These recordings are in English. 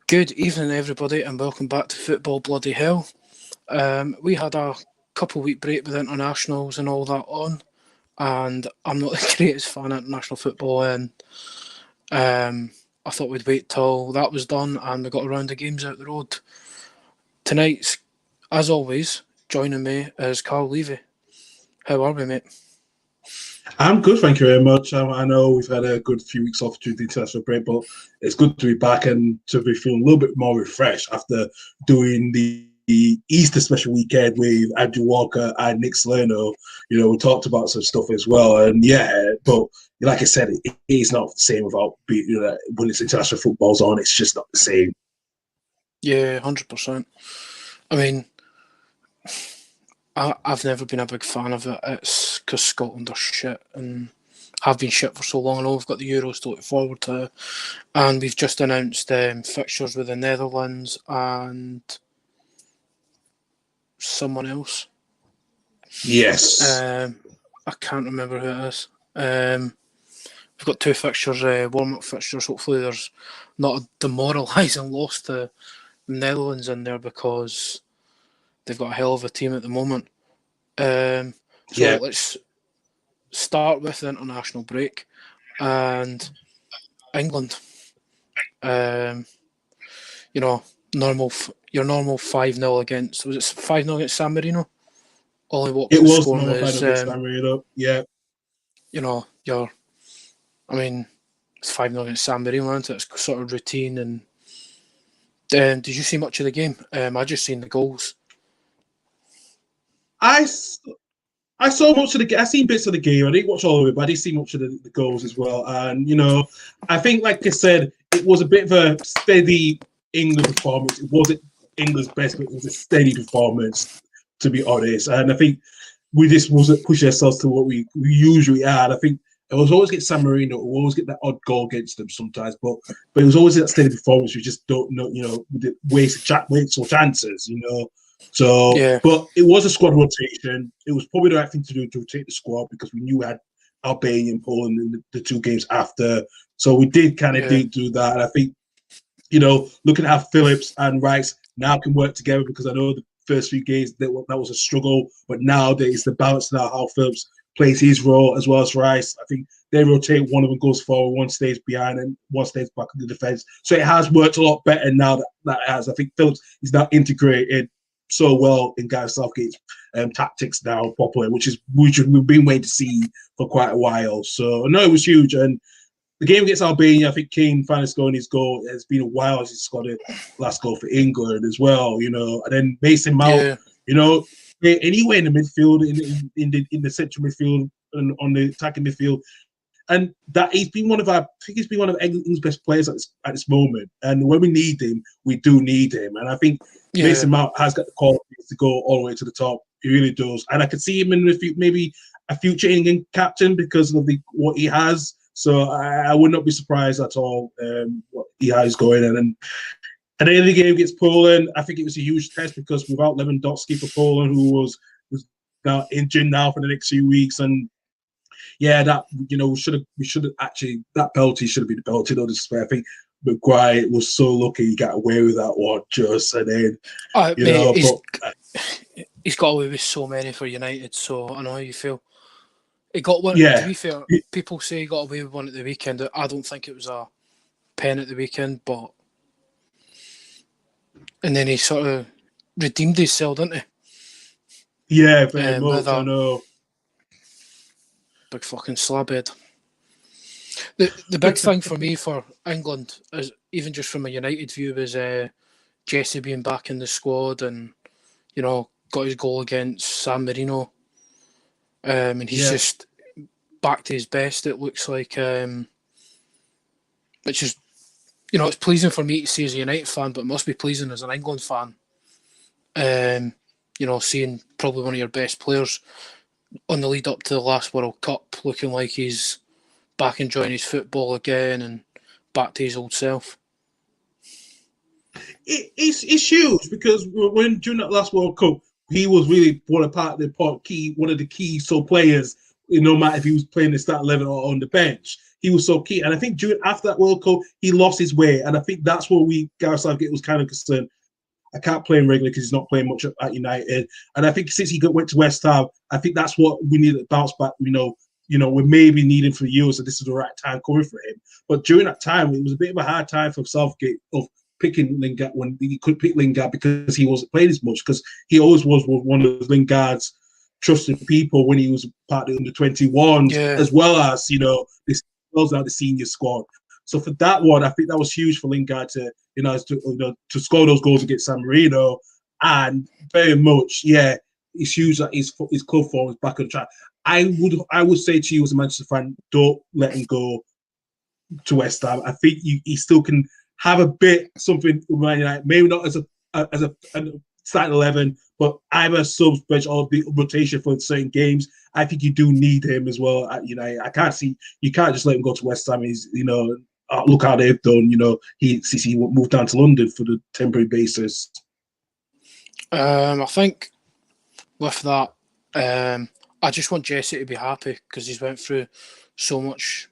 Good evening, everybody, and welcome back to Football Bloody Hell. We had a couple-week break with internationals and all that on, and I'm not the greatest fan of international football, and I thought we'd wait till that was done and we got a round of games out the road. Tonight's, as always, joining me is Karl Levy. How are we, mate? I'm good, thank you very much. I know we've had a good few weeks off due to the international break, but it's good to be back and to be feeling a little bit more refreshed after doing the Easter special weekend with Andrew Walker and Nick Salerno. We talked about some stuff as well, and but like I said, it is not the same without when it's international football's on. It's just not the same. Yeah, 100%. I mean, I've never been a big fan of it. It's because Scotland are shit and have been shit for so long. I know we've got the Euros to look forward to, and we've just announced fixtures with the Netherlands and someone else. Yes. I can't remember who it is. We've got two fixtures, warm-up fixtures. Hopefully there's not a demoralising loss to the Netherlands in there because they've got a hell of a team at the moment. Let's start with the international break and England. Your normal 5-0 against, was it 5-0 against San Marino? Ollie Watkins it was scoring normal is, San Marino. Yeah. It's 5-0 against San Marino, isn't it? It's sort of routine. And did you see much of the game? I just seen the goals. I saw much of the. I seen bits of the game. I didn't watch all of it, but I did see much of the goals as well. And I think, like I said, it was a bit of a steady England performance. It wasn't England's best, but it was a steady performance, to be honest. And I think we just wasn't pushing ourselves to what we usually are. I think it was always get San Marino. We always get that odd goal against them sometimes, but it was always that steady performance. We just don't know, with the waste or chances, So, yeah. But it was a squad rotation. It was probably the right thing to do to rotate the squad because we knew we had Albania and Poland in the two games after. So we did kind of do that. And I think, looking at how Phillips and Rice now can work together, because I know the first few games that was a struggle, but now it's the balance now how Phillips plays his role as well as Rice. I think they rotate, one of them goes forward, one stays behind, and one stays back in the defense. So it has worked a lot better now that it has. I think Phillips is now integrated so well in Gareth Southgate's tactics now properly, which we've been waiting to see for quite a while. So no, it was huge. And the game against Albania, I think Kane finally scoring his goal. It's been a while since he's got a last goal for England as well, and then Mason Mount, anywhere in the midfield, in the central midfield and on the attacking midfield. And that he's been one of England's best players at this moment. And when we need him, we do need him. And I think Mason Mount has got the qualities to go all the way to the top. He really does. And I could see him in maybe a future England captain because of what he has. So I would not be surprised at all what he has going. And at the end of the game against Poland, I think it was a huge test because without Lewandowski for Poland, who was now injured now for the next few weeks, and that we should have actually, that penalty should have been the penalty. No disrespect. I think Maguire was so lucky he got away with that one. He's got away with so many for United. So I know how you feel. He got one. Yeah. To be fair, people say he got away with one at the weekend. I don't think it was a pen at the weekend, and then he sort of redeemed himself, didn't he? Yeah, very much. I know. Big fucking slabhead. The big thing for me for England is, even just from a United view, is Jesse being back in the squad and got his goal against San Marino. And he's just back to his best, it looks like, which is, it's pleasing for me to see as a United fan, but it must be pleasing as an England fan. Seeing probably one of your best players on the lead up to the last World Cup looking like he's back enjoying his football again and back to his old self. It's huge because during that last World Cup, he was really one of the key players. No matter if he was playing the start 11 or on the bench, he was so key. And I think after that World Cup, he lost his way. And I think that's where Gareth Southgate was kind of concerned. I can't play him regularly because he's not playing much at United. And I think since he went to West Ham, I think that's what we need to bounce back. We're maybe needing for years, so this is the right time coming for him. But during that time, it was a bit of a hard time for Southgate of picking Lingard when he could pick Lingard because he wasn't playing as much, because he always was one of Lingard's trusted people when he was part of the under-21s, as well as, this was out the senior squad. So for that one, I think that was huge for Lingard to score those goals against San Marino, and very much, it's huge that his club form is back on track. I would say to you as a Manchester fan, don't let him go to West Ham. I think he still can have a bit something with Man United, maybe not as a starting 11, but either subs, bench, or the rotation for certain games. I think you do need him as well at United. I can't see you can't just let him go to West Ham. He's look how they've done. He moved down to London for the temporary basis. I think with that, I just want Jesse to be happy because he's went through so much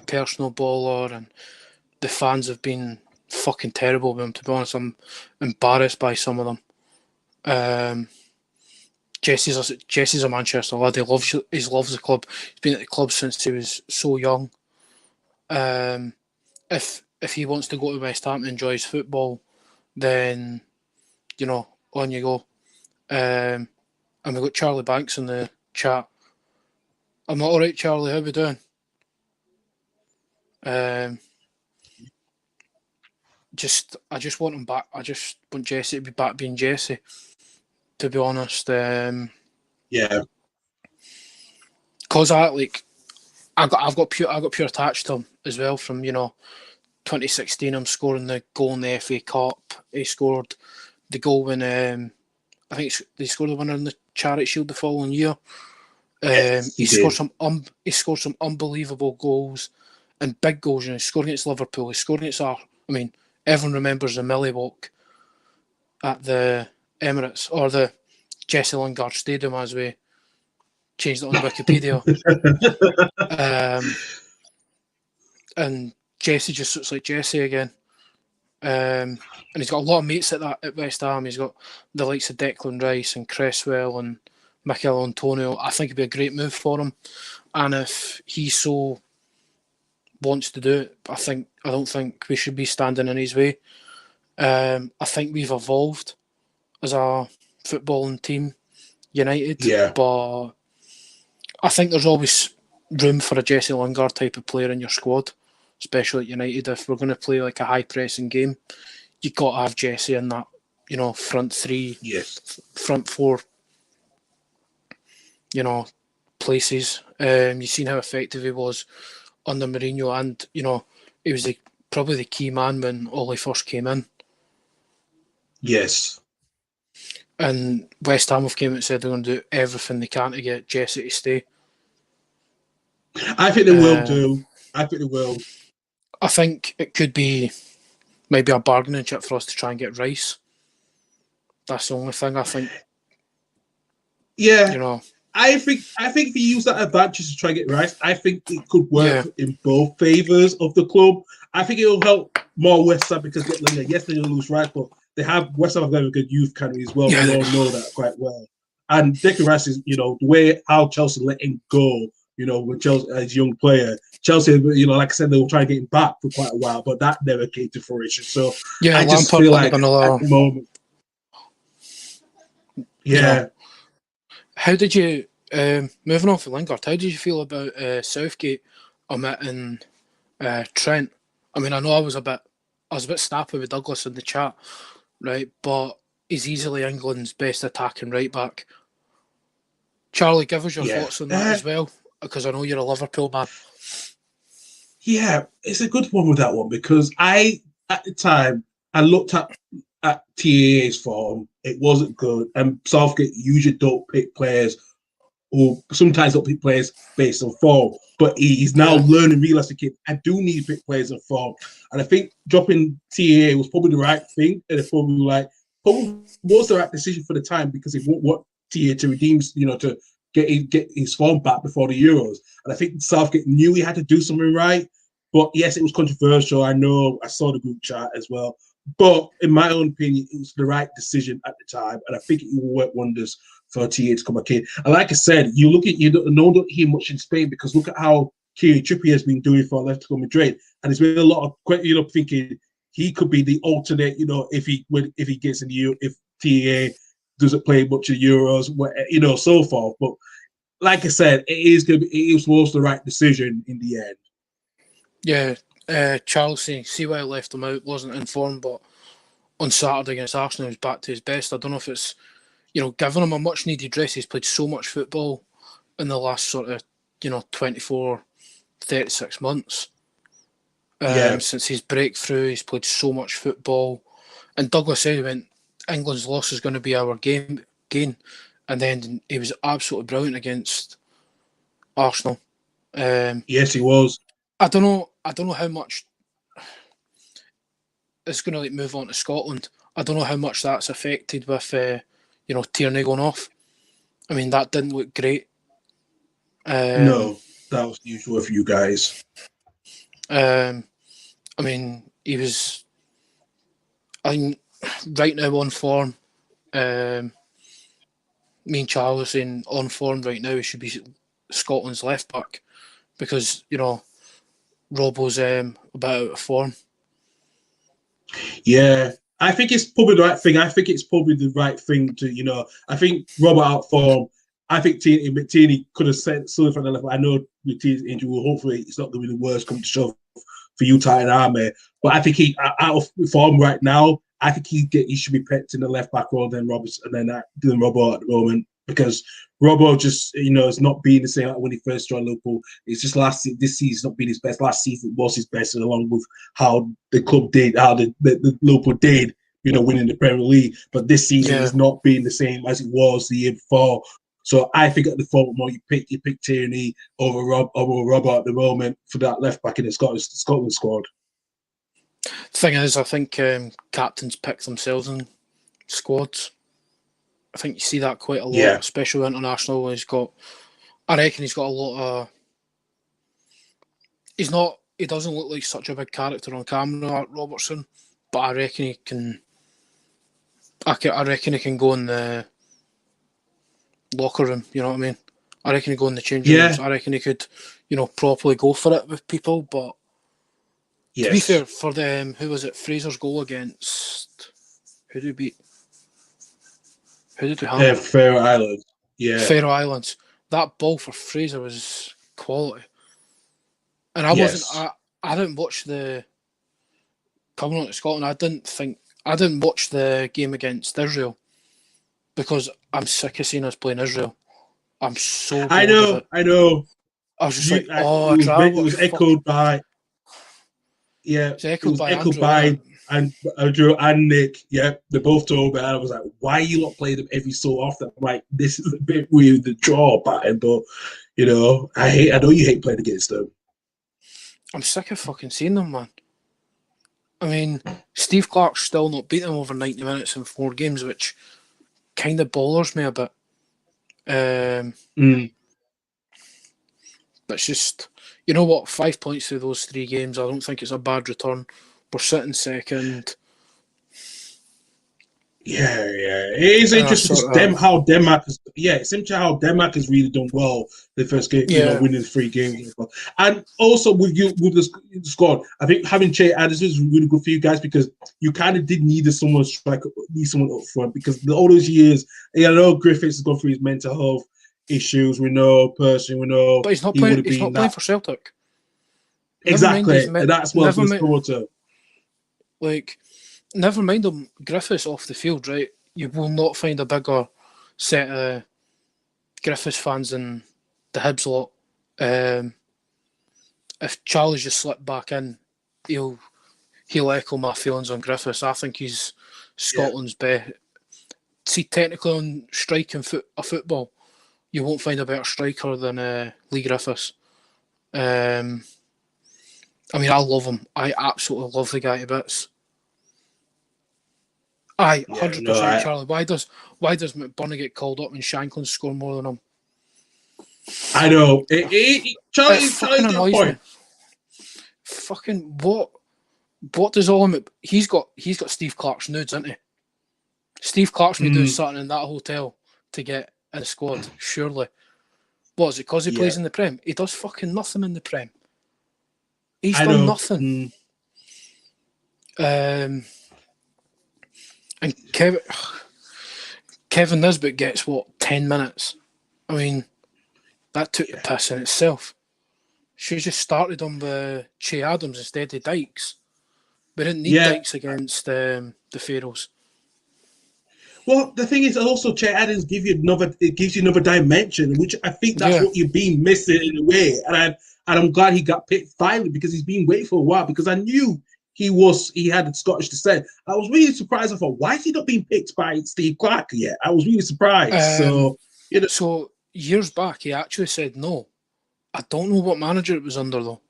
personal bother, and the fans have been fucking terrible with him. To be honest, I'm embarrassed by some of them. Jesse's a Manchester lad. He loves the club. He's been at the club since he was so young. If he wants to go to West Ham and enjoy his football, then on you go. And we've got Charlie Banks in the chat. I'm all right, Charlie. How we doing? I just want him back. I just want Jesse to be back being Jesse. To be honest, because I've got pure attached to him as well. From 2016, I'm scoring the goal in the FA Cup. He scored the goal when I think they scored the winner in the Charity Shield the following year. He scored some unbelievable goals and big goals. He scored against Liverpool. He scored against everyone remembers the Millie Walk at the Emirates, or the Jesse Lingard Stadium as we changed it on Wikipedia. And Jesse just looks like Jesse again. And he's got a lot of mates at West Ham. He's got the likes of Declan Rice and Cresswell and Mikel Antonio. I think it'd be a great move for him. And if he so wants to do it, I don't think we should be standing in his way. I think we've evolved as a footballing team, United. But I think there's always room for a Jesse Lingard type of player in your squad, especially at United. If we're going to play like a high pressing game, you've got to have Jesse in that, front three, front four, places. You've seen how effective he was under Mourinho, and he was probably the key man when Ollie first came in. Yes. And West Ham have came out and said they're going to do everything they can to get Jesse to stay. I think they will do. I think they will. I think it could be maybe a bargaining chip for us to try and get Rice. That's the only thing I think. Yeah. I think if you use that advantage to try and get Rice, I think it could work in both favours of the club. I think it will help more West Ham because yes, they're going to lose Rice, but West Ham have got a good youth academy as well. We all know that quite well. And Declan Rice is, the way how Chelsea let him go, with Chelsea as a young player. Chelsea, like I said, they were trying to get him back for quite a while, but that never came to fruition. So I just feel like at the moment. Yeah. How did you, moving on from Lingard, how did you feel about Southgate omitting Trent? I mean, I know I was a bit snappy with Douglas in the chat, right? But he's easily England's best attacking right back. Charlie, give us your thoughts on that as well, because I know you're a Liverpool man. Yeah, it's a good one with that one because at the time, I looked at TAA's form. It wasn't good. And Southgate usually don't pick players, or sometimes don't pick players based on form. But he's now learning, realising, I do need to pick players on form. And I think dropping TAA was probably the right thing. And it's probably was the right decision for the time because he want TAA to redeem, to get his form back before the Euros. And I think Southgate knew he had to do something right. But yes, it was controversial. I know. I saw the group chat as well. But in my own opinion, it was the right decision at the time, and I think it will work wonders for TA to come back in. And like I said, you don't hear much in Spain because look at how Kieran Trippier has been doing for Atletico Madrid, and there's been a lot of thinking he could be the alternate. If he gets in the if TA doesn't play much of Euros, so forth. But like I said, it was the right decision in the end. Yeah, Chelsea, see why I left him out, wasn't informed, but on Saturday against Arsenal, he was back to his best. I don't know if it's, giving him a much needed rest. He's played so much football in the last sort of, 24, 36 months. Since his breakthrough, he's played so much football. And Douglas said he went, England's loss is going to be our gain. And then he was absolutely brilliant against Arsenal. Yes, he was. I don't know how much it's going to move on to Scotland. I don't know how much that's affected with Tierney going off. I mean, that didn't look great. No, that was usual for you guys. I mean, he was, right now on form. Me and Charles saying on form right now, he should be Scotland's left back because Robbo's a bit out of form. Yeah, I think it's probably the right thing. I think it's probably the right thing to, I think Robert out form. I think Tierney could have said something from the left. I know with Tierny's injury, hopefully it's not going to be the worst come to shove for you, Titan Army. But I think he out of form right now. I think he should be picked in the left back role than Robertson and then Robbo at the moment because Robbo just is not being the same like when he first joined Liverpool. It's just this season's not been his best. Last season was his best, and along with how the club did, how the Liverpool did, winning the Premier League. But this season has not been the same as it was the year before. So I think at the forward you pick Tierney over Robbo at the moment for that left back in the Scotland squad. Thing is, I think captains pick themselves in squads. I think you see that quite a lot, especially international. I reckon he's got a lot of. He doesn't look like such a big character on camera, Robertson, but I reckon he can. I reckon he can go in the locker room. You know what I mean? I reckon he go in the changing rooms. I reckon he could, properly go for it with people, but. Yes. To be fair, for them, who was it? Fraser's goal against who did we beat? Who did we have? Faroe Islands. Yeah, Faroe Islands. That ball for Fraser was quality, and I didn't watch the coming on to Scotland. I didn't watch the game against Israel because I'm sick of seeing us playing Israel. I'm so. I know. I was just it was echoed by. Yeah, it was echoed by Andrew and Nick. Yeah, they both told me. I was like, "Why are you not playing them every so often?" I'm like, "This is a bit weird, the draw pattern." But I know you hate playing against them. I'm sick of fucking seeing them, man. I mean, Steve Clark's still not beaten them over 90 minutes in 4 games, which kind of bothers me a bit. But it's just. You know what? 5 points through those 3 games. I don't think it's a bad return. We're sitting second. Yeah. It is interesting how Denmark has. Yeah, it's interesting how Denmark has really done well the first game. Winning 3 games, and also with the squad. I think having Che Anderson is really good for you guys because you kind of did need someone up front because all those years. I know Griffiths has gone through his mental health issues. We know. But he's not playing. He's not playing for Celtic. Exactly, and that's what I was forward to. Never mind him, Griffiths off the field, right? You will not find a bigger set of Griffiths fans than the Hibs lot. If Charlie's just slipped back in, he'll echo my feelings on Griffiths. I think he's Scotland's best. See, technically on striking football. You won't find a better striker than Lee Griffiths. I mean, I love him. I absolutely love the guy to bits. 100%, Charlie. Why does McBurney get called up and Shanklin score more than him? I know. Charlie's fucking annoys me. fucking what does all him? He's got Steve Clark's nudes, isn't he? Steve Clark's been doing something in that hotel to get in the squad, surely. What is it? Because he plays in the Prem? He does fucking nothing in the Prem. He's done nothing. And Kevin Nisbet gets 10 minutes. I mean, that took the piss in itself. She just started him with Che Adams instead of Dykes. We didn't need Dykes against the Pharaohs. Well, the thing is, also Che Adams gives you another dimension, which I think that's what you've been missing in a way. And I'm glad he got picked finally, because he's been waiting for a while, because I knew he had Scottish descent. I was really surprised. I thought, why is he not being picked by Steve Clark yet? I was really surprised. So years back, he actually said no. I don't know what manager it was under, though.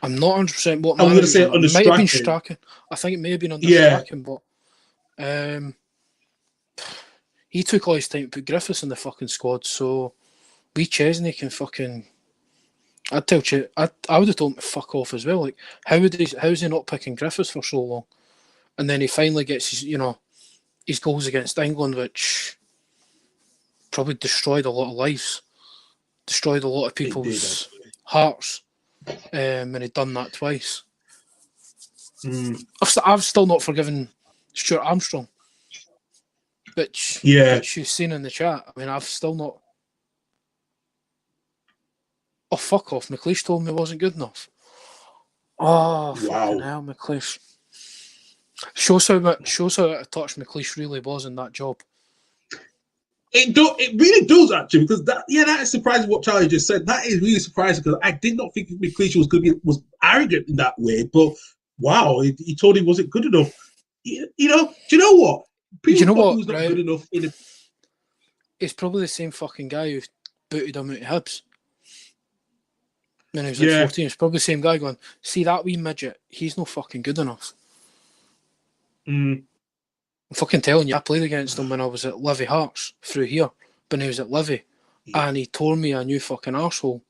I'm not 100% what manager. I'm going to say under Strachan. It might have been Strachan. I think it may have been under Strachan, but he took all his time to put Griffiths in the fucking squad, so we Chesney can fucking... I'd tell you, I would have told him to fuck off as well. Like, how is he not picking Griffiths for so long? And then he finally gets his goals against England, which probably destroyed a lot of lives, destroyed a lot of people's hearts, and he'd done that twice. I've still not forgiven Stuart Armstrong, which you've seen in the chat. I mean, I've still not... Oh, fuck off. McLeish told me it wasn't good enough. Oh, fucking hell, McLeish. Shows how out of touch McLeish really was in that job. It really does, actually, because that is surprising what Charlie just said. That is really surprising, because I did not think McLeish was arrogant in that way, but wow, he told he wasn't good enough. Do you know what? People who's not good enough it's probably the same fucking guy who booted him out of Hibs when he was like 14. It's probably the same guy going, see that wee midget, he's no fucking good enough. I'm fucking telling you, I played against him when I was at Livy Hearts through here, when he was at Livy, and he told me a new fucking arsehole.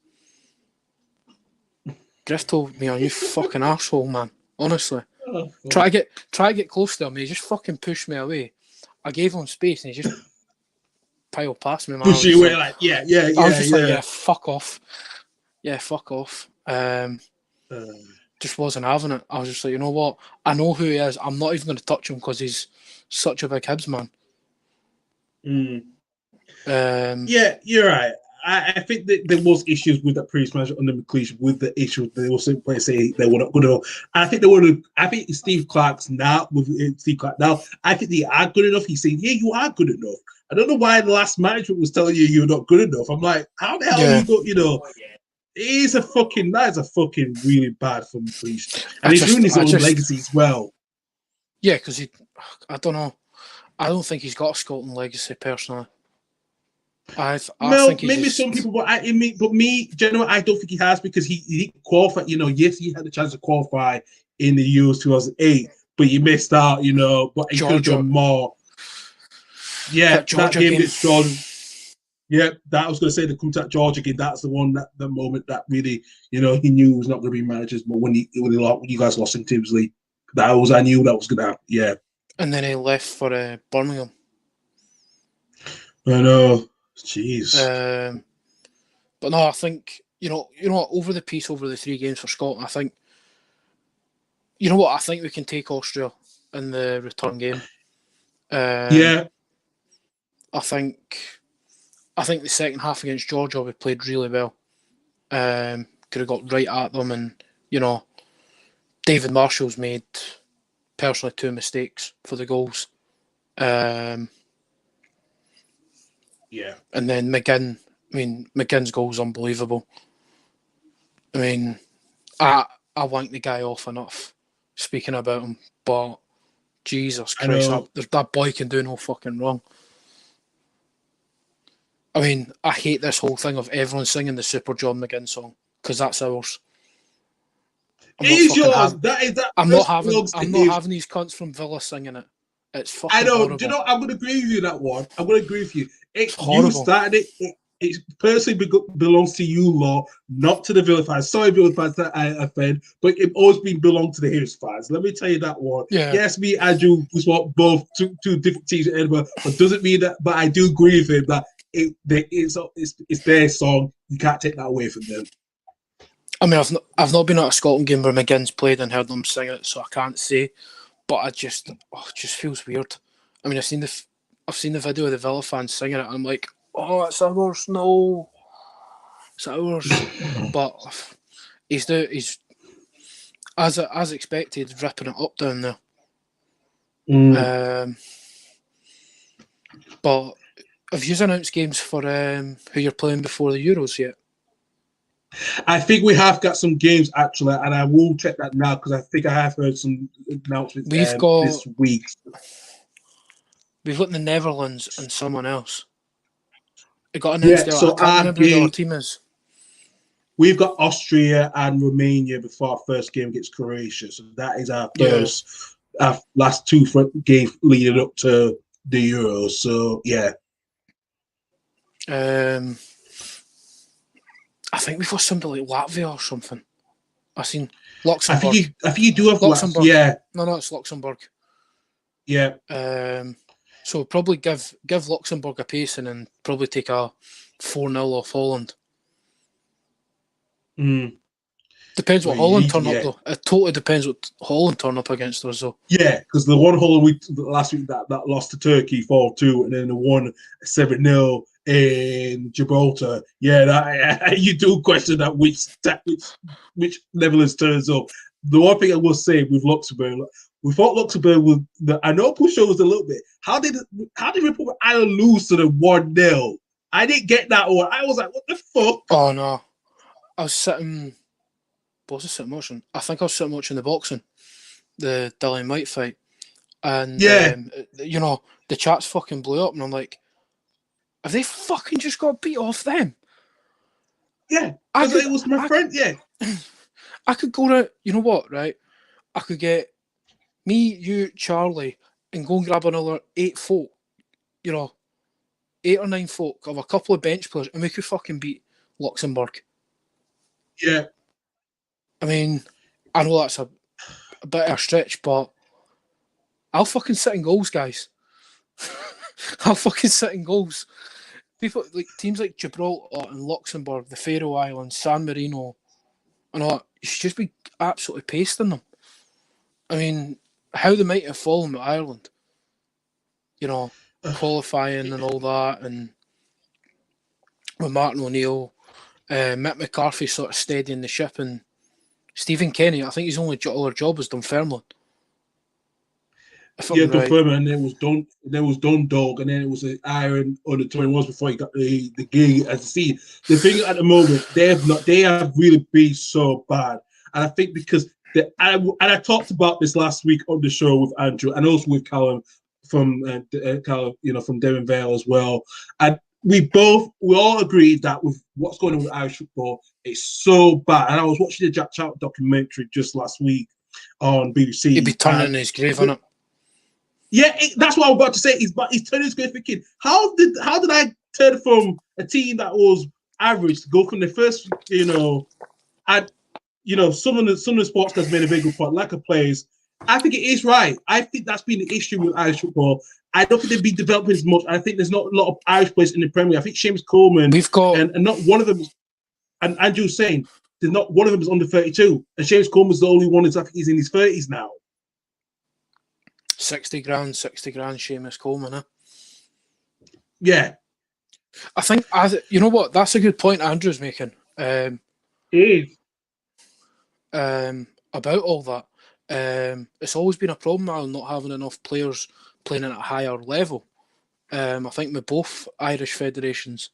Griff told me a new fucking arsehole, man. Honestly. Try to get close to him, he just fucking pushed me away. I gave him space and he just piled past me, man. Push you away, like, I was just like, fuck off. Yeah, fuck off. Just wasn't having it. I was just like, you know what? I know who he is. I'm not even going to touch him because he's such a big Hibs man. Yeah, you're right. I think that there was issues with that previous manager under McLeish, with the issue they also say they were not good enough. And I think they were. I think Steve Clark's now with Steve Clark now. I think they are good enough. He's saying, yeah, you are good enough. I don't know why the last management was telling you you're not good enough. I'm like, how the hell are you got? That is a fucking really bad for McLeish, and he's ruined his own legacy as well. Yeah, because I don't know. I don't think he's got a Scotland legacy personally. I think maybe some people, but me, generally, I don't think he has, because he didn't qualify. Yes, he had the chance to qualify in the Euros 2008, but he missed out. But he could have done more. Yeah, that game against Jordan. Yeah, that I was going to say, the come to Georgia game. That's the one, the moment that really, he knew he was not going to be managers. But when you guys lost in Timsley, I knew that was going to happen. Yeah, and then he left for Birmingham. I know. Jeez. But no, I think over the piece, over the 3 games for Scotland, I think I think we can take Austria in the return game. I think the second half against Georgia we played really well. Could have got right at them, and David Marshall's made personally 2 mistakes for the goals. And then McGinn's goal was unbelievable. I mean, I wanked the guy off enough speaking about him, but Jesus Christ, that boy can do no fucking wrong. I mean, I hate this whole thing of everyone singing the Super John McGinn song, because that's ours. I'm not having these cunts from Villa singing it. It's fucking horrible. I'm going to agree with you that one. I'm going to agree with you. You started it. it personally belongs to you lot, not to the Villa fans. Sorry, Villa fans that I offend, but it always been belonged to the Hibs fans. Let me tell you that one. Yeah. Yes, me and Andrew we support both two different teams in Edinburgh, but doesn't mean that. But I do agree with him that it's their song. You can't take that away from them. I mean, I've not been at a Scotland game where McGinn's played and heard them sing it, so I can't say. But it just feels weird. I mean, I've seen the video of the Villa fans singing it, and I'm like, oh, it's ours, no, it's ours. But he's as expected, ripping it up down there. But have you announced games for who you're playing before the Euros yet? I think we have got some games actually, and I will check that now because I think I have heard some announcements this week. We've got the Netherlands and someone else. It got announced. Yeah, so I can't remember who our team is. We've got Austria and Romania before our first game against Croatia. So that is our first, our last two games leading up to the Euros. So yeah. I think we've got somebody like Latvia or something. I've seen Luxembourg. I think you do have Luxembourg. Yeah. No, it's Luxembourg. Yeah. So probably give Luxembourg a pacing and probably take a 4-0 off Holland. Depends what Holland turn up though. It totally depends what Holland turn up against us though. Yeah, because the one Holland last week that lost to Turkey 4-2 and then the one 7-0 in Gibraltar. Yeah, you do question that which Netherlands turns up. The one thing I will say with Luxembourg, we thought Luxembourg was I know Pusho was a little bit. How did Republic Ireland lose to the 1-0? I didn't get that one. I was like, what the fuck? Oh no. I was sitting. What was I sitting watching? I think I was sitting watching the boxing, the Dillian White fight, and the chats fucking blew up, and I'm like, have they fucking just got beat off them? Yeah, because it was my friend. Yeah, I could go to, you know what, right? I could get me, you, Charlie, and go and grab another 8 folk, 8 or 9 folk of a couple of bench players, and we could fucking beat Luxembourg. Yeah. I mean, I know that's a bit of a stretch, but I'll fucking sit in goals, guys. I'll fucking sit in goals. People like teams like Gibraltar and Luxembourg, the Faroe Islands, San Marino, and all that, you should just be absolutely pasting them. I mean, how they might have fallen with Ireland, qualifying and all that, and with Martin O'Neill, Mick McCarthy sort of steadying the ship, and Stephen Kenny, I think his only other job was Dunfermline. Dunfermline, and then it was Dundalk, and then it was Iron under 21s before he got the gig. As you see, the thing at the moment, they have really been so bad, and I think because I talked about this last week on the show with Andrew and also with Callum from from Devon Vale as well, and we all agreed that with what's going on with Irish football, it's so bad. And I was watching the Jack Trout documentary just last week on BBC. He'd be turning in his grave, innit? Yeah, that's what I was about to say. He's turning his grave thinking, how did I turn from a team that was average to go from the first, some of the sports guys made a very good point, like a players. I think it is right. I think that's been the issue with Irish football. I don't think they've been developing as much. I think there's not a lot of Irish players in the Premier League. I think Seamus Coleman, and not one of them, and Andrew's saying, there's not one of them is under 32. And Seamus Coleman's the only one I think he's in his 30s now. 60 grand, Seamus Coleman, huh? Yeah. I think, you know what, that's a good point Andrew's making. It is. About all that. It's always been a problem now not having enough players playing at a higher level. I think with both Irish federations.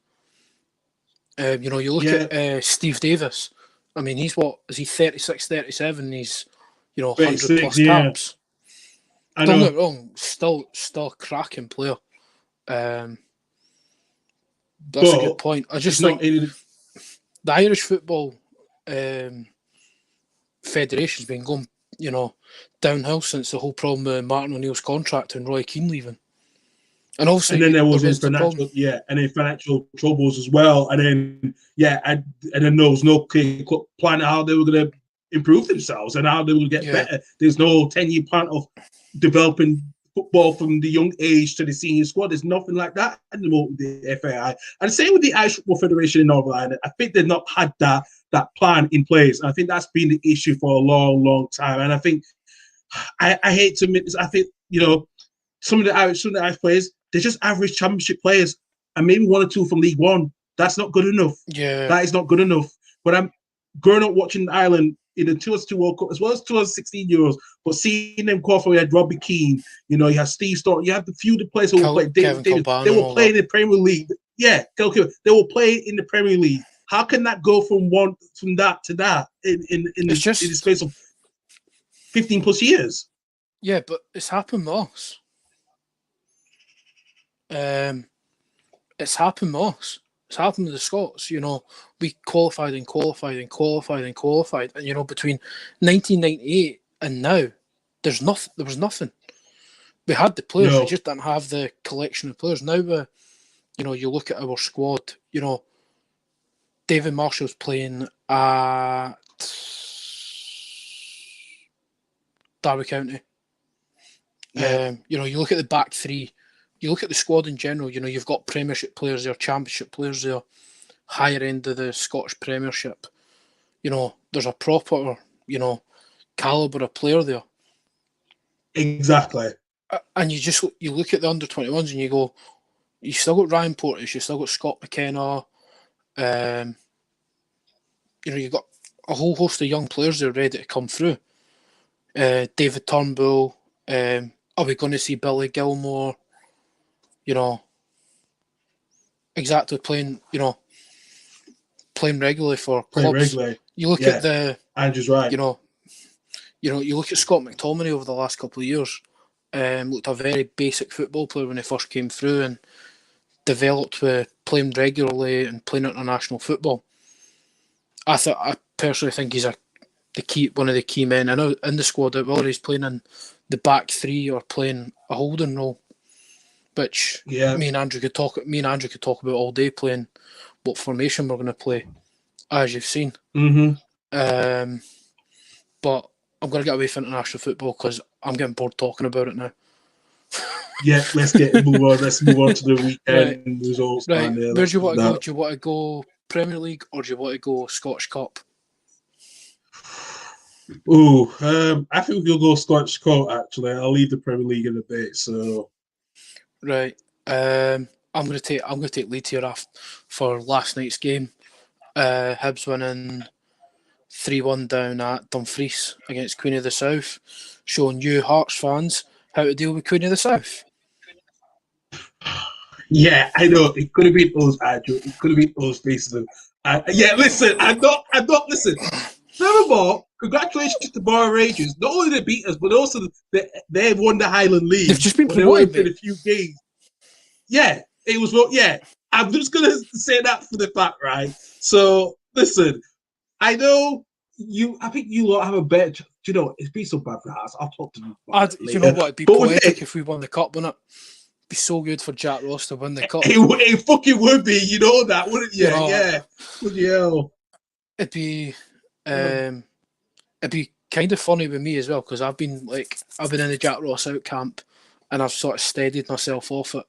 You look at Steve Davis. I mean, he's 36, 37? He's, 100 plus caps. Don't get me wrong, still a cracking player. That's a good point. I just think the Irish football federation's been going, downhill since the whole problem with Martin O'Neill's contract and Roy Keane leaving. And also, and then there was financial troubles as well. And then and then there was no clear plan how they were going to improve themselves and how they would get better. There's no 10-year plan of developing football from the young age to the senior squad. There's nothing like that anymore with the FAI. And same with the Irish Football Federation in Northern Ireland. I think they've not had that plan in place. And I think that's been the issue for a long, long time. And I think I hate to admit this. I think, some of the Irish players, they're just average championship players, and maybe one or two from League One. That's not good enough. Yeah, that is not good enough. But I'm growing up watching Ireland in the 2002 World Cup as well as 2016 Euros, but seeing them qualify, you had Robbie Keane, you had Steve Staunton, you had the few players who were playing. They were playing in the Premier League. Yeah, they were playing in the Premier League. How can that go from that to that in the space of 15 plus years? Yeah, but it's happened with us. It's happened with us. It's happened with the Scots. We qualified and qualified and qualified and qualified, and between 1998 and now, there was nothing. We had the players, we just didn't have the collection of players. Now, you look at our squad. David Marshall's playing at Derby County. Yeah. You look at the back three. You look at the squad in general, you've got Premiership players there, Championship players there, higher end of the Scottish Premiership. There's a proper, calibre of player there. Exactly. And you look at the under-21s and you go, you still got Ryan Porteous, you still got Scott McKenna, you've got a whole host of young players that are ready to come through. David Turnbull, are we going to see Billy Gilmore? Exactly playing regularly for clubs. You look at Andrew's right. You look at Scott McTominay over the last couple of years. Looked a very basic football player when he first came through and developed with playing regularly and playing international football. I personally think he's one of the key men in the squad, whether he's playing in the back three or playing a holding role. Which me and Andrew could talk about all day, playing what formation we're going to play, as you've seen. Mm-hmm. But I'm going to get away from international football because I'm getting bored talking about it now. Yeah, let's move on. Let's move on to the weekend results. Right, where do you want to go? Do you want to go Premier League or do you want to go Scottish Cup? I think we'll go Scottish Cup. Actually, I'll leave the Premier League in a bit. So. Right, I'm going to take lead here for last night's game. Hibs winning 3-1 down at Dumfries against Queen of the South, showing you Hearts fans how to deal with Queen of the South. Yeah, I know it could have been us, Andrew. It could have been us, basically. Listen, I'm not. Listen, furthermore, congratulations to Borough Rangers. Not only they beat us, but also they've won the Highland League. They've just been promoted in a few games. Yeah, it was. Yeah, I'm just gonna say that for the fact, right? So listen, I know you. I think you lot have a better. It's been so bad for us. I'll talk to you. You know what? It'd be poetic if we won the cup, wouldn't it? It'd be so good for Jack Ross to win the cup. It fucking would be. You know that, wouldn't you? Yeah. Bloody hell. It'd be kind of funny with me as well because I've been in the Jack Ross out camp and I've sort of steadied myself off it.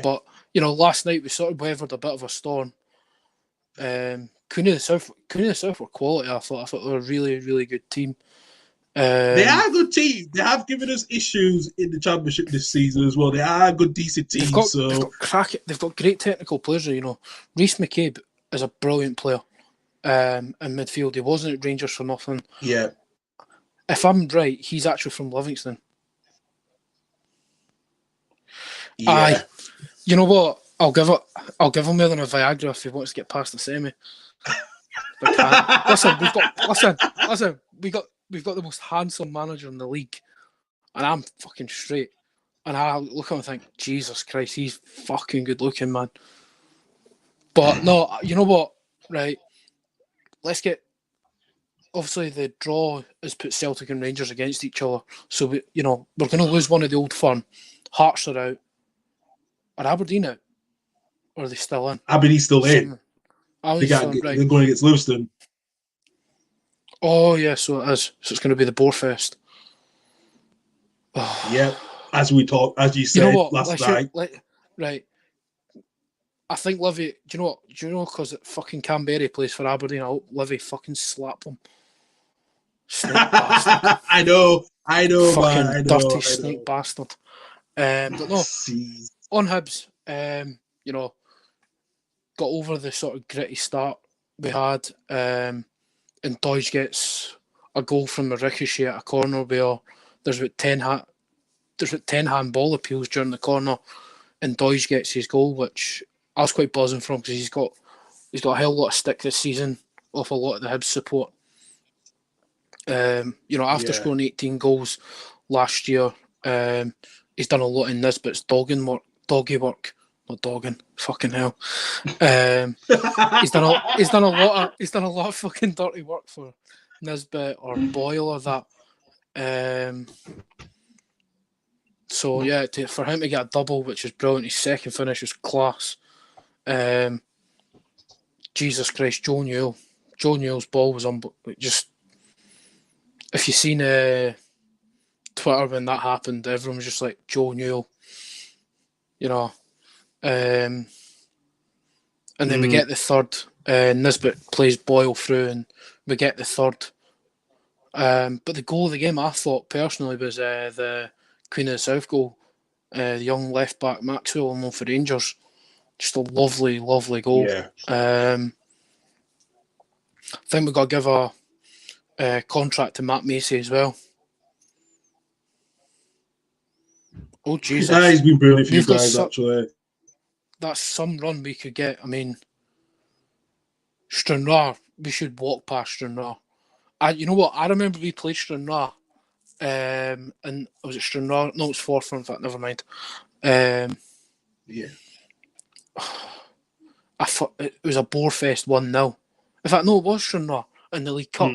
But last night we sort of weathered a bit of a storm. Queen of the South were quality. I thought they were a really, really good team. They are a good team. They have given us issues in the championship this season as well. They are a good, decent team. They've got great technical players. Rhys McCabe is a brilliant player in midfield. He wasn't at Rangers for nothing. Yeah. If I'm right, he's actually from Livingston. Yeah. Aye. You know what? I'll give him more than a Viagra if he wants to get past the semi. Listen. We've got the most handsome manager in the league, and I'm fucking straight. And I look at him and think, Jesus Christ, he's fucking good looking, man. But no, you know what? Right, let's get obviously the draw has put Celtic and Rangers against each other. So we're going to lose one of the Old Firm. Hearts are out. Are Aberdeen out? Or are they still in? Aberdeen's still in. They're going against Livingston. Oh yeah, so it is. So it's going to be the Boarfest. Yeah, as you said last night. Right. I think Livy. Do you know what? Do you know because fucking Canberra plays for Aberdeen? I hope Livy fucking slap them. Snake bastard. I know, fucking man. I know, dirty snake bastard. But no, Jeez. on Hibs, got over the sort of gritty start we had, and Doige gets a goal from a ricochet at a corner where there's about 10 handball appeals during the corner, and Doige gets his goal, which I was quite buzzing from because he's got a hell of a lot of stick this season off a lot of the Hibs support. After scoring 18 goals last year, he's done a lot in Nisbet's doggy work. Not dogging, fucking hell. He's done a lot of fucking dirty work for Nisbet or Boyle or that. So yeah, for him to get a double, which is brilliant. His second finish was class. Jesus Christ, Joe Newell. Joe Newell's ball was just. If you seen Twitter when that happened, everyone was just like Joe Newell, and then we get the third. Nisbet plays Boyle through, and we get the third. But the goal of the game, I thought personally, was the Queen of the South goal. The young left back Maxwell on loan for Rangers. Just a lovely, lovely goal. Yeah. I think we've got to give a contract to Matt Macy as well. Oh Jesus! He's been brilliant for you guys, actually. That's some run we could get. I mean, Stranraer, we should walk past Stranraer. You know what? I remember we played Stranraer, and was it Stranraer? No, it's Forfar. In fact, never mind. Yeah. I thought it was a Boarfest 1-0. In fact, no, it was Stranraer in the League Cup.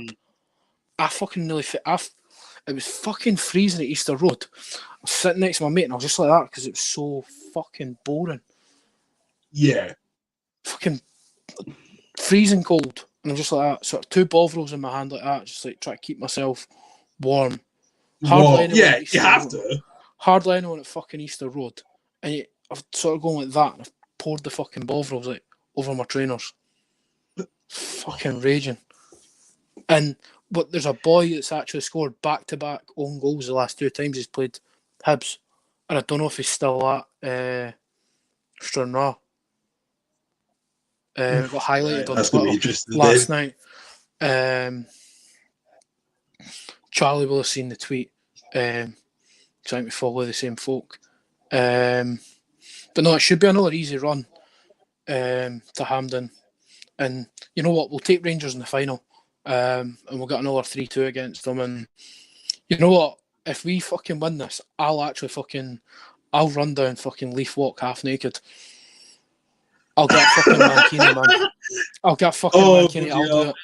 I fucking nearly it was fucking freezing at Easter Road. I was sitting next to my mate and I was just like that because it was so fucking boring. Yeah. Fucking freezing cold. And I'm just like that, sort of 2 Bovrils in my hand like that, just like try to keep myself warm. You have to. Hardly anyone at fucking Easter Road. And I've sort of gone like that and I've poured the fucking Bovrils like over my trainers. Fucking raging. But there's a boy that's actually scored back-to-back own goals the last 2 times he's played Hibs. And I don't know if he's still at Stranraer. Got highlighted on Twitter last night. Charlie will have seen the tweet. I think we follow the same folk. But no, it should be another easy run to Hampden. And you know what? We'll take Rangers in the final. And we'll get another 3-2 against them. And you know what? If we fucking win this, I'll run down fucking Leaf Walk half naked. I'll get fucking Mankini, man. I'll get fucking Mankini. I'll do it.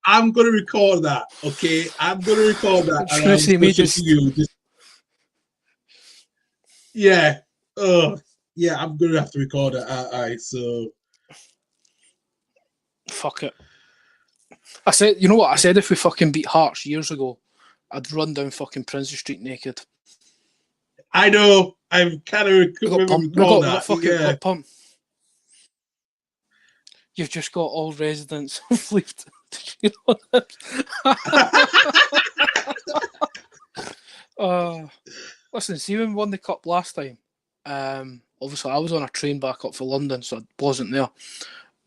I'm going to record that, okay? I'm going to record that. I'm going to see me just... Yeah. Yeah, I'm going to have to record it. Alright, so... Fuck it. I said, you know what? I said if we fucking beat Hearts years ago, I'd run down fucking Princes Street naked. I know. I'm kind of recall that. Pumped. You've just got all residents of Leaf. Listen, see when we won the cup last time. Obviously, I was on a train back up for London, so I wasn't there.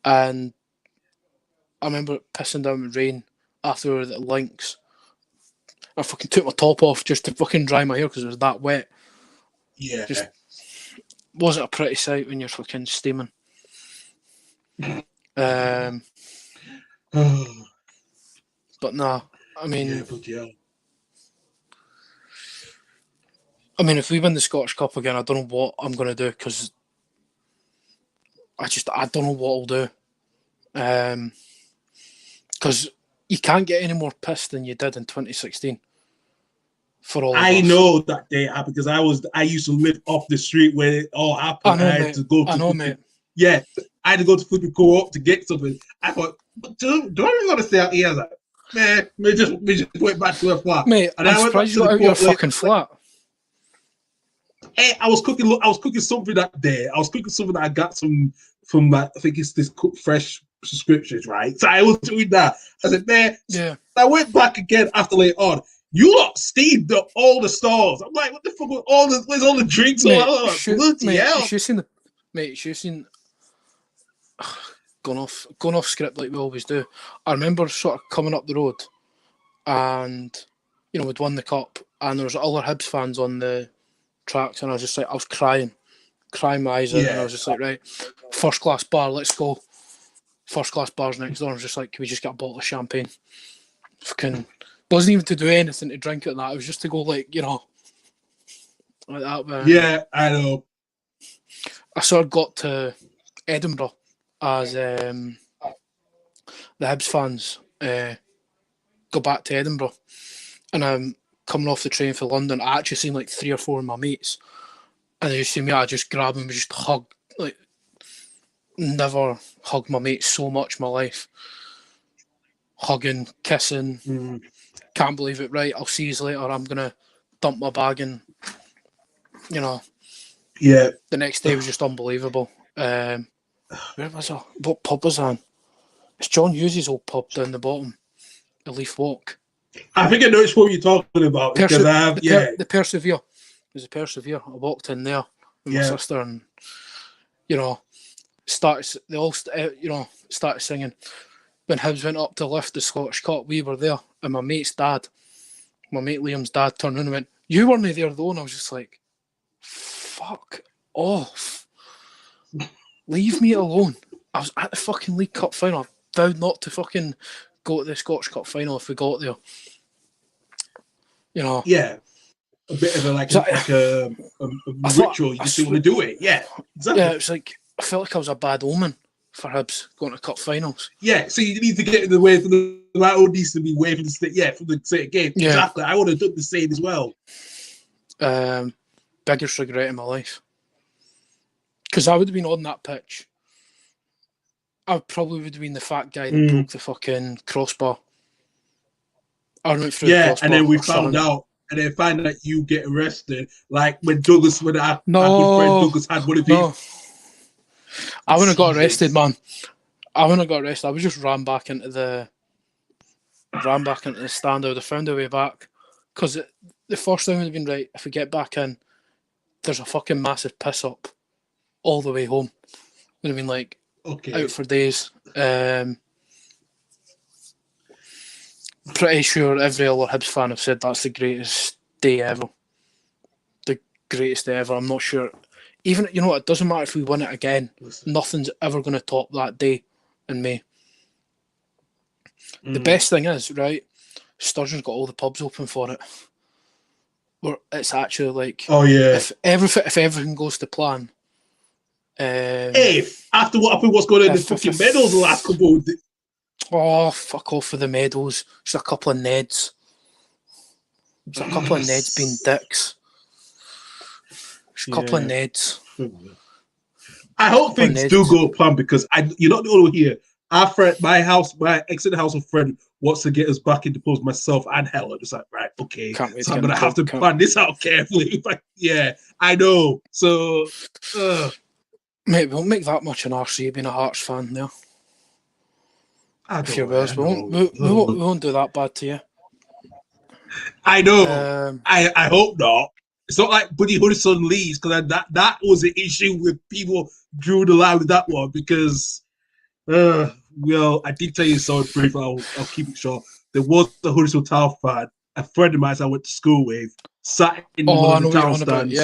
And I remember it pissing down with rain after we were at the Links. I fucking took my top off just to fucking dry my hair because it was that wet. Yeah. Just wasn't a pretty sight when you're fucking steaming. But nah, I mean, if we win the Scottish Cup again, I don't know what I'm going to do because I don't know what I'll do. Because you can't get any more pissed than you did in 2016. For all of I us. know that day because I used to live off the street where it all happened. I know, had mate. to go to I know, mate. Yeah, I had to go to flipping co-op to get something. I thought, do I really want to stay out here? I was like, man, we just went back to our flat. Mate, and I'm I went back surprised to you the got out your co-op later. fucking flat. Hey, I was cooking something that day. I was cooking something that I got from that. I think it's this Cook Fresh subscriptions, right? So I was doing that. I said, man, Yeah. I went back again after later on. You lot steamed up all the stalls. I'm like, what the fuck? Where's all the drinks? Mate, Bloody hell! you should seen going off script like we always do. I remember sort of coming up the road, and we'd won the cup, and there was other Hibs fans on the tracks, and I was just like, I was crying my eyes out, and I was just like, right, first class bar, let's go. First class bars next door. I was just like, can we just get a bottle of champagne? Fucking wasn't even to do anything to drink it. That it was just to go like that. But, yeah, I know. I sort of got to Edinburgh as the Hibs fans go back to Edinburgh, and I'm coming off the train for London. I actually seen like 3 or 4 of my mates, and they see me. I just grab them, and just hug. Like, never hugged my mates so much in my life. Hugging, kissing. Can't believe it. Right, I'll see you later. I'm gonna dump my bag, and yeah. The next day was just unbelievable. Where was I? What pub was I in? It's John Hughes' old pub down the bottom, the Leaf Walk. I think I know which one you're talking about because the Persevere. It was a Persevere. I walked in there with my sister, and they all started singing. When Hibs went up to lift the Scottish Cup, we were there, and my mate Liam's dad, turned around and went, "You weren't there though," and I was just like, "Fuck off, leave me alone." I was at the fucking League Cup final. I vowed not to fucking go to the Scottish Cup final if we got there. Yeah, a bit of a ritual. You just didn't want to do it. Yeah, exactly. Yeah, it was like I felt like I was a bad omen for Hibs going to cup finals. Yeah, so you need to get in the way for the right needs to be waving the stick. Yeah, for the sake game. Yeah. Exactly. I would have done the same as well. Biggest regret in my life, because I would have been on that pitch. I probably would have been the fat guy that broke the fucking crossbar. I went through the crossbar. And then we found out you get arrested. Like when our good friend Douglas had one of these. I wouldn't have got arrested, man. I wouldn't have got arrested. I was just ran back into the stand. I would have found a way back, because the first thing would have been, right, if we get back in, there's a fucking massive piss up all the way home. Would have been like, out for days. Pretty sure every other Hibs fan have said that's the greatest day ever. The greatest day ever. I'm not sure. Even, it doesn't matter if we win it again. Nothing's ever going to top that day in May. The best thing is, right, Sturgeon's got all the pubs open for it. Where it's actually like, if everything goes to plan. After what's going on in the fucking medals the last couple of days. Oh, fuck off for the medals. Just a couple of Neds. Just a couple of Neds being dicks. Just a couple of Neds. I hope things do go to plan, because you're not the only one here. Our friend, my exit house of friend wants to get us back into pubs, myself and Helen. It's like, right, okay. So I'm going to have to plan this out carefully. I know. So, mate, we won't make that much an RC being a Hearts fan there. We won't do that bad to you. I know. I hope not. It's not like Buddy Hudson leaves, because that was the issue with people drew the line with that one, because, I did tell you so briefly. I'll keep it short. There was a Huddersfield Town fan, a friend of mine I went to school with, sat in one of the town stands.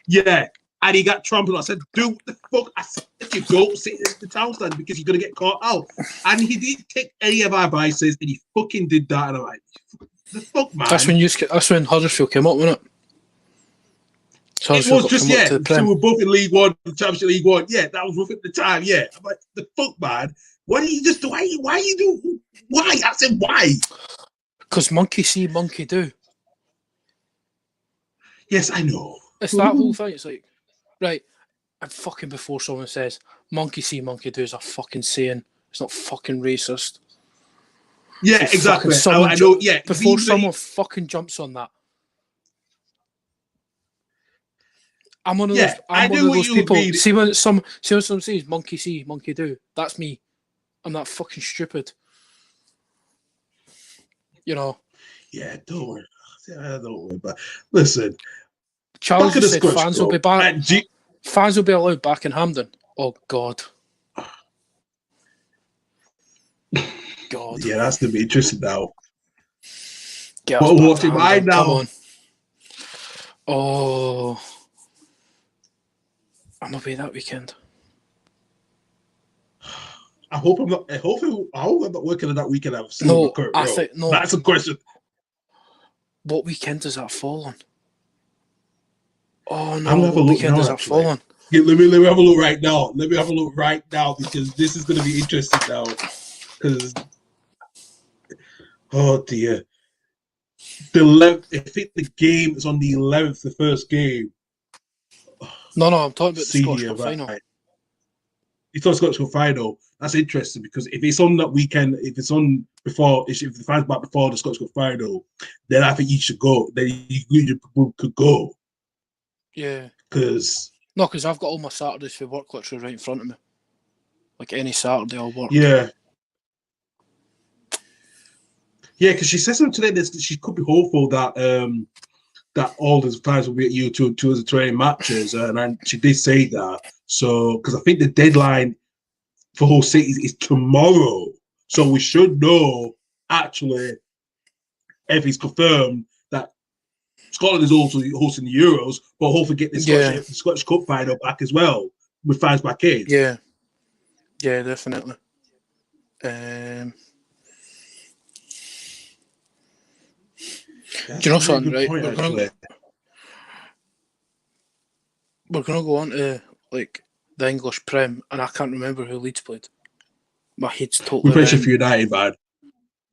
Yeah. And he got trampled. I said, dude, what the fuck? I said, you don't sit in the town stand because you're going to get caught out. And he didn't take any of our advices, and he fucking did that. And I'm like, the fuck, man? That's when Huddersfield came up, wasn't it? So it was just, so we're both in League One, Championship League One. Yeah, that was rough at the time, yeah. I'm like, the fuck, man? Why do you just do? Why you do? Why? I said why? Because monkey see, monkey do. Yes, I know. It's that whole thing. It's like, right, and fucking before someone says monkey see, monkey do is a fucking saying. It's not fucking racist. Yeah, exactly. I know. Yeah, before someone fucking jumps on that. I'm one of those. I'm one of those people. Mean. See when someone says monkey see, monkey do. That's me. I'm that fucking stupid. You know. Yeah, don't worry. Don't worry. But listen, Charles just said fans will be back. Fans will be allowed back in Hampden. Oh God. God. Yeah, that's gonna be interesting now. But what's in mind now? Come on. Oh, I'm away that weekend. I hope I'm not. I hope I'm not working on that weekend. That's a question. What weekend does that fall on? Oh no! I'm gonna have a look weekend now, does that fall on? Yeah, let me have a look right now. Let me have a look right now because this is gonna be interesting now. Because oh dear, the 11th. I think the game is on the 11th. The first game. No, I'm talking about the Scottish Cup final. It's not Scottish Cup final. That's interesting because if it's on that weekend, if it's on before, if the fans back before the Scottish Cup final, then I think you should go. Then you could go. Yeah. Because I've got all my Saturdays for work literally right in front of me. Like any Saturday, I'll work. Yeah. Yeah, because she said something today that she could be hopeful that that all the fans will be at U2 to the training matches, and she did say that. So, because I think the deadline for Hull City is tomorrow, so we should know actually if it's confirmed that Scotland is also hosting the Euros, but hopefully get the Scottish Cup final back as well with fans back in. Yeah, definitely. Do you know something, right? We're gonna go on to like the English Prem, and I can't remember who Leeds played. My head's totally. We played Sheffield United, man.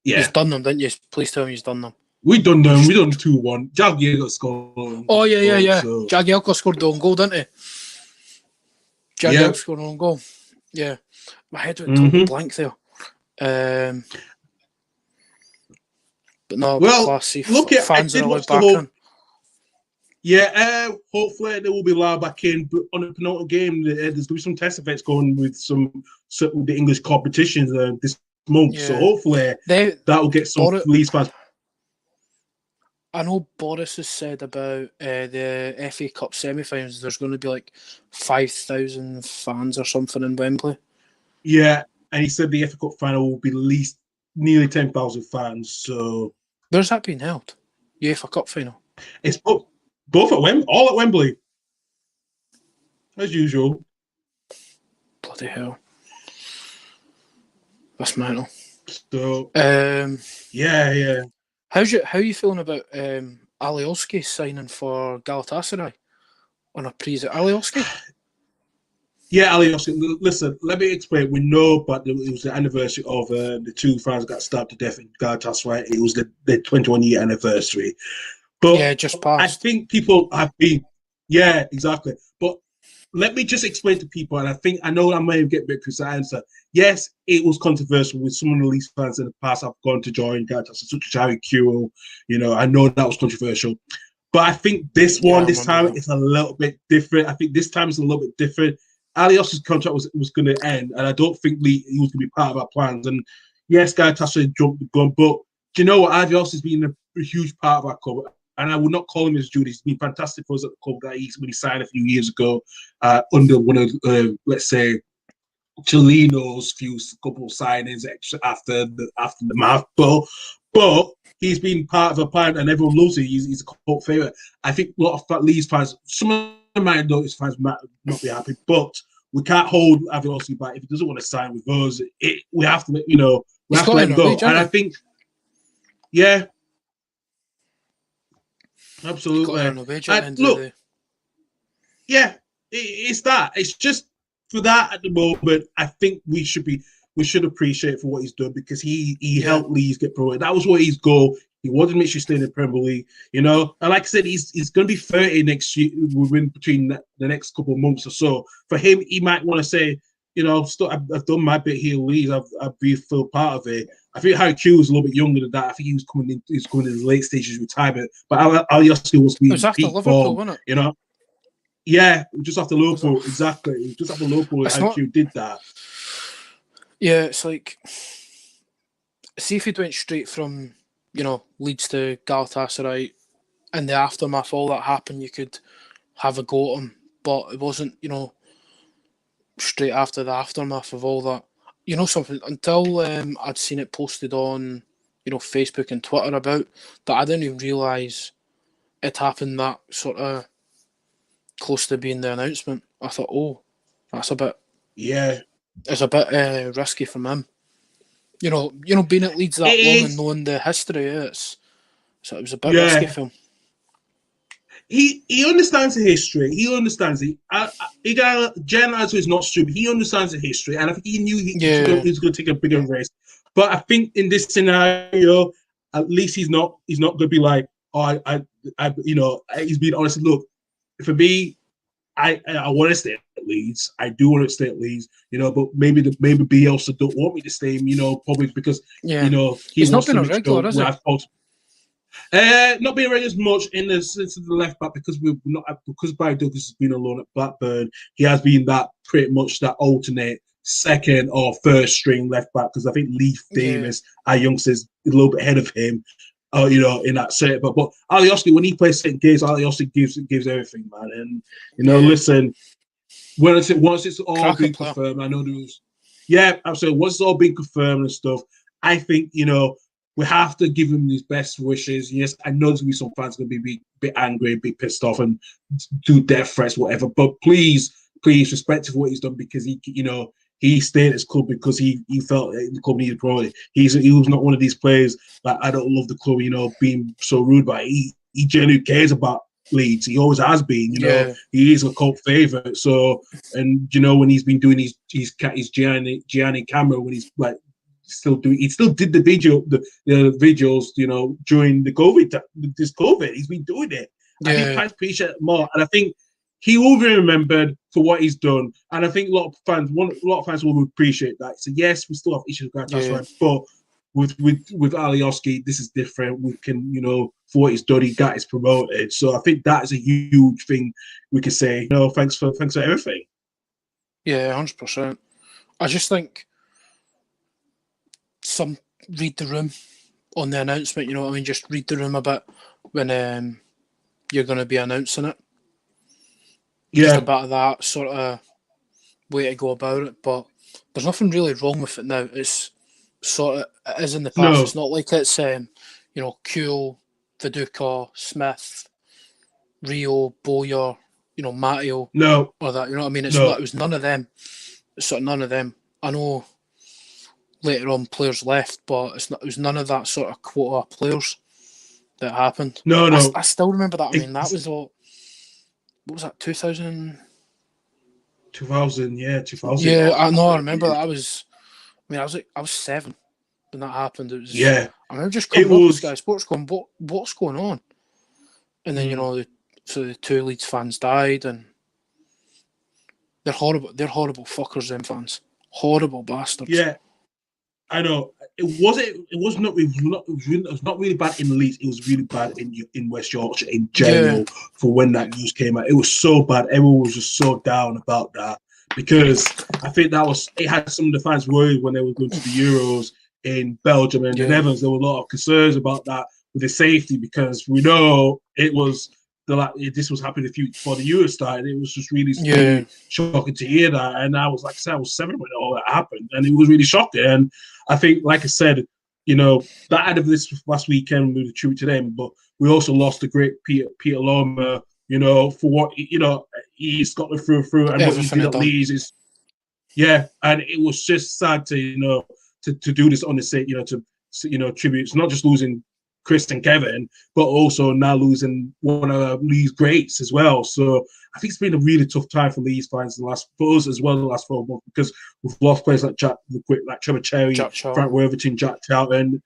Yeah, you've done them, didn't you? Please tell me you've done them. We done them. We done 2-1. Jagielka scored. Oh yeah. So. Jagielka scored the own goal, didn't he? Jagielka scored an own goal. Yeah, my head went totally blank there. But no, classy. Look at fans are allowed back in. Yeah, hopefully they will be allowed back in. But on a penultimate game, there's going to be some test events going with the English competitions this month. Yeah. So hopefully that will get some Leeds fans. I know Boris has said about the FA Cup semi-finals. There's going to be like 5,000 fans or something in Wembley. Yeah, and he said the FA Cup final will be at least nearly 10,000 fans. So where's that being held? UEFA Cup final. It's both at Wembley, all at Wembley, as usual. Bloody hell, that's mental. So yeah. How are you feeling about Alioski signing for Galatasaray on a Alioski? Yeah, Alioski. Listen, let me explain. We know, but it was the anniversary of the two fans got stabbed to death in Galatasaray. It was the 21-year anniversary. But yeah, just passed. I think people have been, yeah, exactly. But let me just explain to people, and I know I may get a bit precise answer. Yes, it was controversial with some of the Leeds fans in the past have gone to join Galatasaray, such as Harry Kewell. I know that was controversial. But I think this time, it's a little bit different. I think this time it's a little bit different. Alioski's contract was going to end, and I don't think he was going to be part of our plans. And yes, Galatasaray jumped the gun, but do you know what? Alioski has been a huge part of our club. And I would not call him as Judy. He's been fantastic for us at the club when he signed a few years ago under one of, let's say, Chilino's couple of signings after the math. But he's been part of a plan, and everyone loves him. He's a cult favourite. I think a lot of Leeds fans, some of my notice fans might not be happy, but we can't hold Alioski back. If he doesn't want to sign with us, we have to, we have to let him go. And I think, yeah. Absolutely. Look, yeah, it's that. It's just for that at the moment. I think we should be we should appreciate for what he's done because he helped Leeds get promoted. That was what his goal. He wanted to make sure he stayed in the Premier League, you know. And like I said, he's going to be 30 next year, within between the next couple of months or so. For him, he might want to say, you know, I've done my bit here, Leeds. I've been full part of it. I think Harry Q was a little bit younger than that. I think he was coming in his late stages of retirement. But Alioski was being peak Liverpool, form, wasn't it? you know. Yeah, just after Liverpool, exactly. Just after Liverpool, Harry Q did that. Yeah, it's like, see if he'd went straight from, you know, Leeds to Galatasaray, in the aftermath of all that happened, you could have a go at him. But it wasn't, you know, straight after the aftermath of all that. You know something, until I'd seen it posted on, you know, Facebook and Twitter about that, I didn't even realise it happened that sort of close to being the announcement. I thought, oh, that's a bit... Yeah. It's a bit risky from him. You know, being at Leeds that long and knowing the history, so it was a bit risky for him. He understands the history. He understands it. Jen is not stupid. He understands the history, and I think he knew he was going to take a bigger risk. But I think in this scenario, at least he's not going to be like, oh, you know, he's being honest. Look, for me, I want to stay at Leeds. I do want to stay at Leeds, you know, but maybe Bielsa don't want me to stay, you know, probably because you know he's not been a regular, is it? Not being ready as much in the sense of the left back because Barry Douglas has been alone at Blackburn. He has been that pretty much that alternate second or first string left back because I think Leif Davis, our youngsters, a little bit ahead of him. You know, in that set, but Alioski, when he plays certain games, Alioski gives everything, man. And you know, listen, once it's all been confirmed, I know there was, absolutely. Once it's all been confirmed and stuff, I think you know we have to give him his best wishes. Yes, I know there's gonna be some fans gonna be a bit angry, a bit pissed off, and do death threats, whatever. But please respect for what he's done because he stayed at his club because he felt the club needed promoting. He was not one of these players that I don't love the club, you know, being so rude. But he genuinely cares about Leeds. He always has been, you know. He is a cult favourite. So, and you know, when he's been doing his Gianni camera, when he's like he still did the videos, you know, during the COVID. He's been doing it. I think fans appreciate it more, and I think he will be remembered for what he's done, and I think a lot of fans will appreciate that. So yes, we still have issues with Galatasaray, but with Alioski, this is different. We can, you know, for what he's done, he got his promoted. So I think that is a huge thing we can say. You know, thanks for everything. Yeah, 100%. I just think read the room on the announcement. You know what I mean? Just read the room a bit when you're going to be announcing it. Just a bit of that sort of way to go about it, but there's nothing really wrong with it now. It's sort of, it is in the past. No. It's not like it's you know, Kuhl, Viduka, Smith, Rio, Bowyer, you know, Matteo, or that. You know what I mean? It was none of them. It's sort of none of them. I know later on players left, but it was none of that sort of quota of players that happened. No. I still remember that. I mean, that was all. What was that? 2000, 2000. Yeah, I remember that. I was 7 when that happened. It was. I remember just coming up with Sky Sports going, what's going on? And then you know, the 2 Leeds fans died, and they're horrible. They're horrible fuckers. Them fans, horrible bastards. Yeah, I know. It was not really bad in Leeds. It was really bad in West Yorkshire in general for when that news came out. It was so bad. Everyone was just so down about that because I think it had some of the fans worried when they were going to the Euros in Belgium and the Netherlands. There were a lot of concerns about that with the safety because we know it was this was happening before the Euro started. It was just really shocking to hear that. And I was 7 when all that happened, and it was really shocking. And I think, like I said, you know, that out of this last weekend, we were true to them, but we also lost the great Peter Loma, you know, for what, you know, he's got the through and what he did at Leeds is, and it was just sad to, you know, to do this on the set, you know, to, you know, tribute. It's not just losing Chris and Kevin, but also now losing one of Lee's greats as well. So I think it's been a really tough time for Lee's fans in the last, for us as well, the last 12 months, because we've lost players like Trevor Cherry, Frank Worthington, Jack Charlton,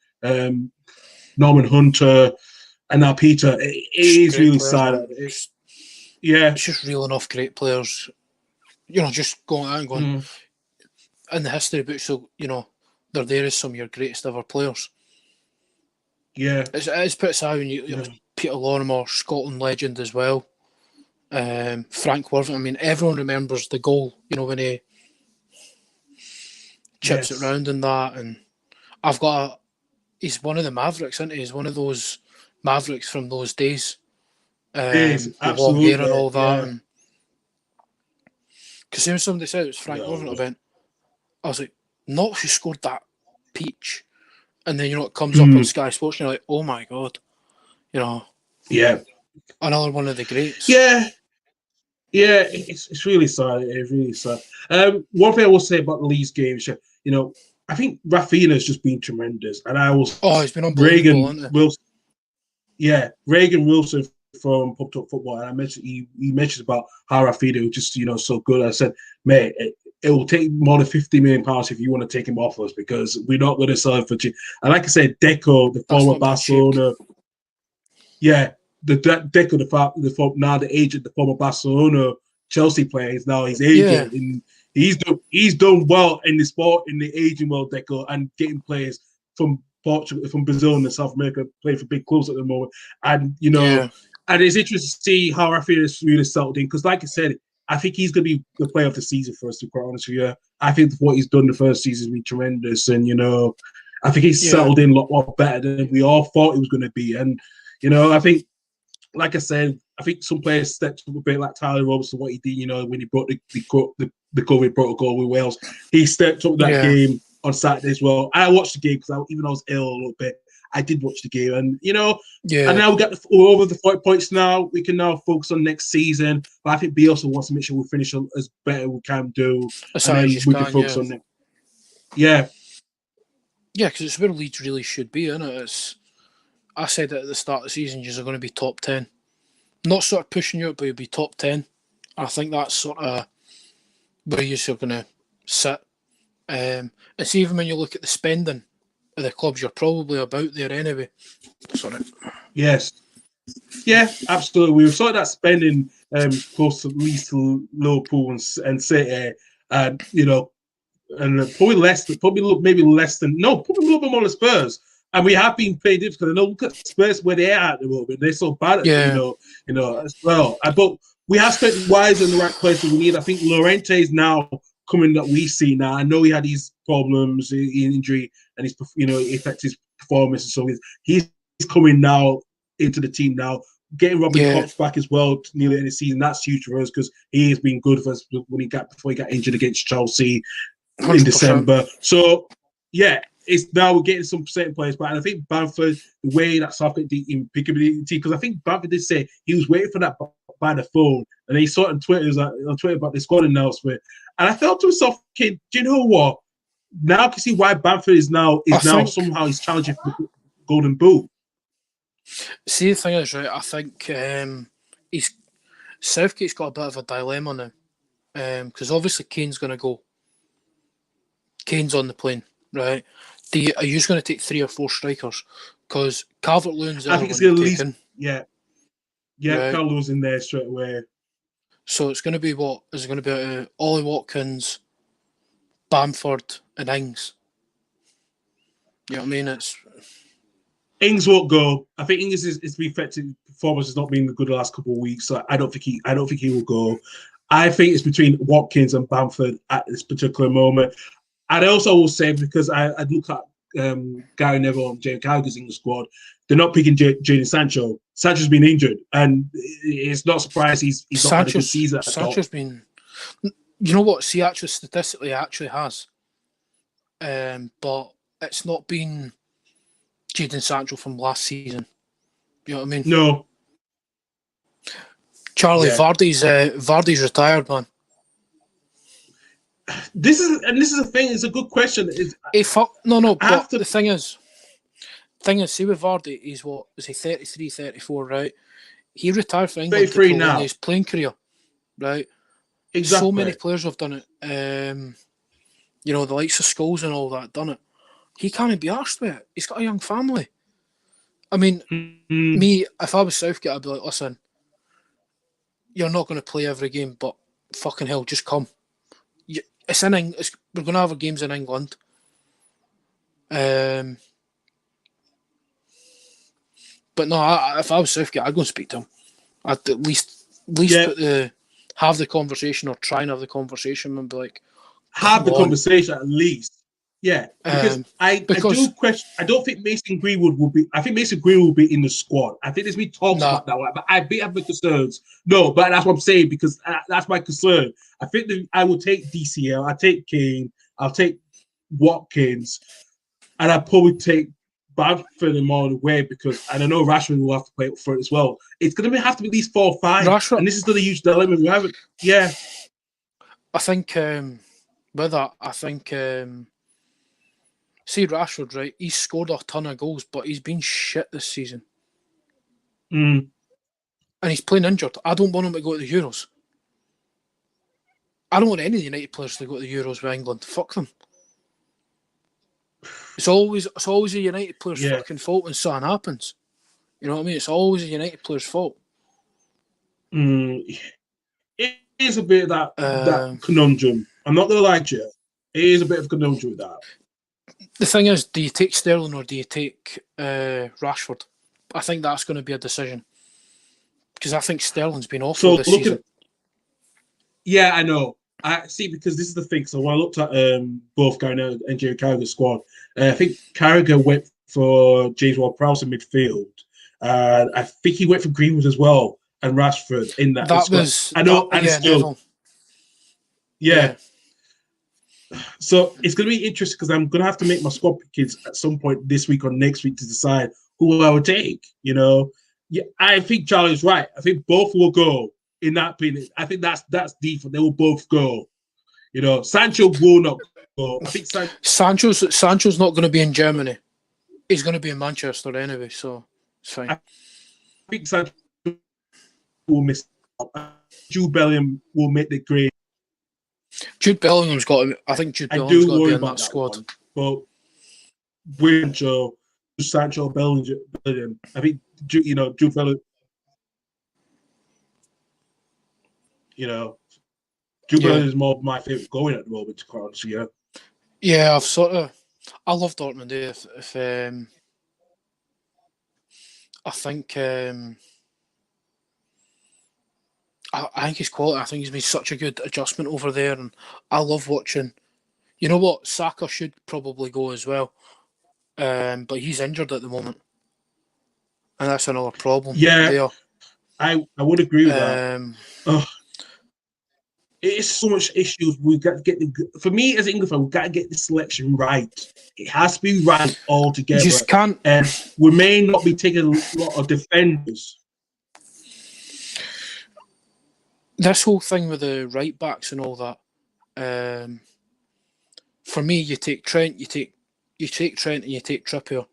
Norman Hunter, and now Peter. It is really sad. It's just reeling off great players. Just going out and going in the history books. So they're there as some of your greatest ever players. Yeah, it's pretty sad when you Peter Lorimer, Scotland legend as well. Frank Worthington. I mean, everyone remembers the goal. When he chips it round and that. And I've got he's one of the Mavericks, isn't he? He's one of those Mavericks from those days. Absolutely, the long hair and all that. And because when somebody said it was Frank Worthington, I was like, not who scored that peach. And then it comes up on Sky Sports, and you're like, oh my god, yeah, another one of the greats. Yeah, it's really sad. It's really sad. One thing I will say about the Leeds game, I think Rafinha's just been tremendous, and I was he's been unbelievable. Reagan Wilson from Pub Talk Football, and I mentioned he mentions about how Rafinha was just so good. I said, mate, it will take more than £50 million if you want to take him off us, because we're not going to sell him for cheap. And like I said, Deco, the former Barcelona, Deco, now the agent, the former Barcelona Chelsea player, is now his agent, and he's done well in the sport, in the aging world, Deco, and getting players from Portugal, from Brazil and South America, playing for big clubs at the moment. And and it's interesting to see how Rafinha really settled in, because like I said, I think he's going to be the player of the season for us, to be quite honest with you. I think what he's done the first season has been tremendous, and I think he's settled in a lot more better than we all thought he was going to be. And I think, like I said, I think some players stepped up a bit, like Tyler Robertson, what he did, when he brought the COVID protocol with Wales. He stepped up that game on Saturday as well. I watched the game because even though I was ill a little bit, I did watch the game. And, and now we're over the 40 points now. We can now focus on next season. But I think Bielsa wants to make sure we finish as better we can do. As and then we can focus on it. Yeah. Yeah, because it's where Leeds really should be, isn't it? I said at the start of the season, you're going to be top 10. Not sort of pushing you up, but you'll be top 10. I think that's sort of where you're going to sit. And see, even when you look at the spending of the clubs, you're probably about there anyway. Sorry. Yes. Yeah, absolutely. We saw that spending close to Leeds, to Liverpool and City, and probably less, probably a little bit more than Spurs. And we have been playing difficult. I know, look at Spurs where they are at the moment. They're so bad at as well. But we have spent wise in the right places we need. I think Llorente is now coming that we see now. I know he had these problems, injury, and his it affected his performance. So he's coming now into the team now. Getting Robin Koch back as well nearly in the season, that's huge for us, because he has been good for us before he got injured against Chelsea 100%. In December. So it's now we're getting some certain players back. And I think Bamford, the way that Southgate did in picking the team, because I think Bamford did say he was waiting for that by the phone, and he saw it on Twitter. It was on Twitter about the squad announcement, and I felt to myself, kid, do you know what? Now I can see why Bamford is now somehow he's challenging for the Golden Boot. See, the thing is, right, I think Southgate's got a bit of a dilemma now, because obviously Kane's going to go. Kane's on the plane, right? Are you just going to take 3 or 4 strikers? Because Calvert-Lewin's I think it's going to least, right? Calvert-Lewin's in there straight away. So it's going to be what? Is it going to be Ollie Watkins, Bamford, and Ings? You know what I mean? Ings won't go. I think Ings is affected. Performance has not been good the last couple of weeks, so I don't think he will go. I think it's between Watkins and Bamford at this particular moment. I'd also will say, because I'd look at Gary Neville and Jay Gallagher's in the squad, they're not picking Jadon Sancho. Sancho's been injured, and it's not surprised he's not had a good season. Sancho's been. You know what? Statistically, actually has, but it's not been Jadon Sancho from last season. You know what I mean? No. Charlie, Vardy's retired, man. This is the thing. It's a good question. No. But the thing is, thing is, see with Vardy, he's what, is he 33, 34, right? He retired for England to 33 prolong now. his playing career, right? Exactly. So many players have done it. You know, the likes of Scholes and all that done it. He can't be arsed with it. He's got a young family. I mean, me, if I was Southgate, I'd be like, listen, you're not going to play every game, but fucking hell, just come. We're going to have our games in England. But no, if I was Southgate, I'd go and speak to him. I'd at least have the conversation, or try and have the conversation, and be like, have the conversation at least. Yeah, because I do question. I don't think Mason Greenwood will be. I think Mason Greenwood will be in the squad. I think there's been talks about that one, but I have my concerns. No, but that's what I'm saying, because that's my concern. I think that I will take DCL. I take Kane. I'll take Watkins, and I'll probably take Bamford and more away, because I know Rashford will have to play up front as well. It's going to have to be at least 4 or 5, Rashford, and this is still a huge dilemma we haven't. Yeah, I think with that, see Rashford, right? He's scored a ton of goals, but he's been shit this season. And he's playing injured. I don't want him to go to the Euros. I don't want any of the United players to go to the Euros with England. Fuck them. It's always a United player's fucking fault when something happens. You know what I mean? It's always a United player's fault. It is a bit of that conundrum. I'm not going to lie to you. It is a bit of a conundrum with that. The thing is, do you take Sterling or do you take Rashford? I think that's going to be a decision, because I think Sterling's been awful this season. Yeah, I know. I see, because this is the thing. So when I looked at both Garner and Jamie Carragher's squad, I think Carragher went for James Ward-Prowse in midfield. I think he went for Greenwood as well, and Rashford in that. Yeah. So it's going to be interesting, because I'm going to have to make my squad pickings at some point this week or next week to decide who I would take. You know, yeah, I think Charlie's right. I think both will go. In that opinion, I think that's deep. They will both go. You know, Sancho will not go. I think Sancho's not going to be in Germany. He's going to be in Manchester anyway, so it's fine. I think Sancho will miss out. Jude Bellingham will make the grade. Jude Bellingham's got to. I think Jude Bellingham's got to be in that squad. But with Sancho, Bellingham, I think Jude Bellingham. You know, Jude Bellingham is more my favourite going at the moment, to quite honestly, yeah. Yeah, I love Dortmund. I think I think he's quality. I think he's made such a good adjustment over there, and I love watching. You know what? Saka should probably go as well, but he's injured at the moment, and that's another problem. Yeah, there. I would agree with that. It's so much issues. We've got to get for me as an English fan, we've got to get the selection right. It has to be right altogether. You just can't. And we may not be taking a lot of defenders. This whole thing with the right backs and all that. For me, you take Trent, you take Trent, and you take Trippier.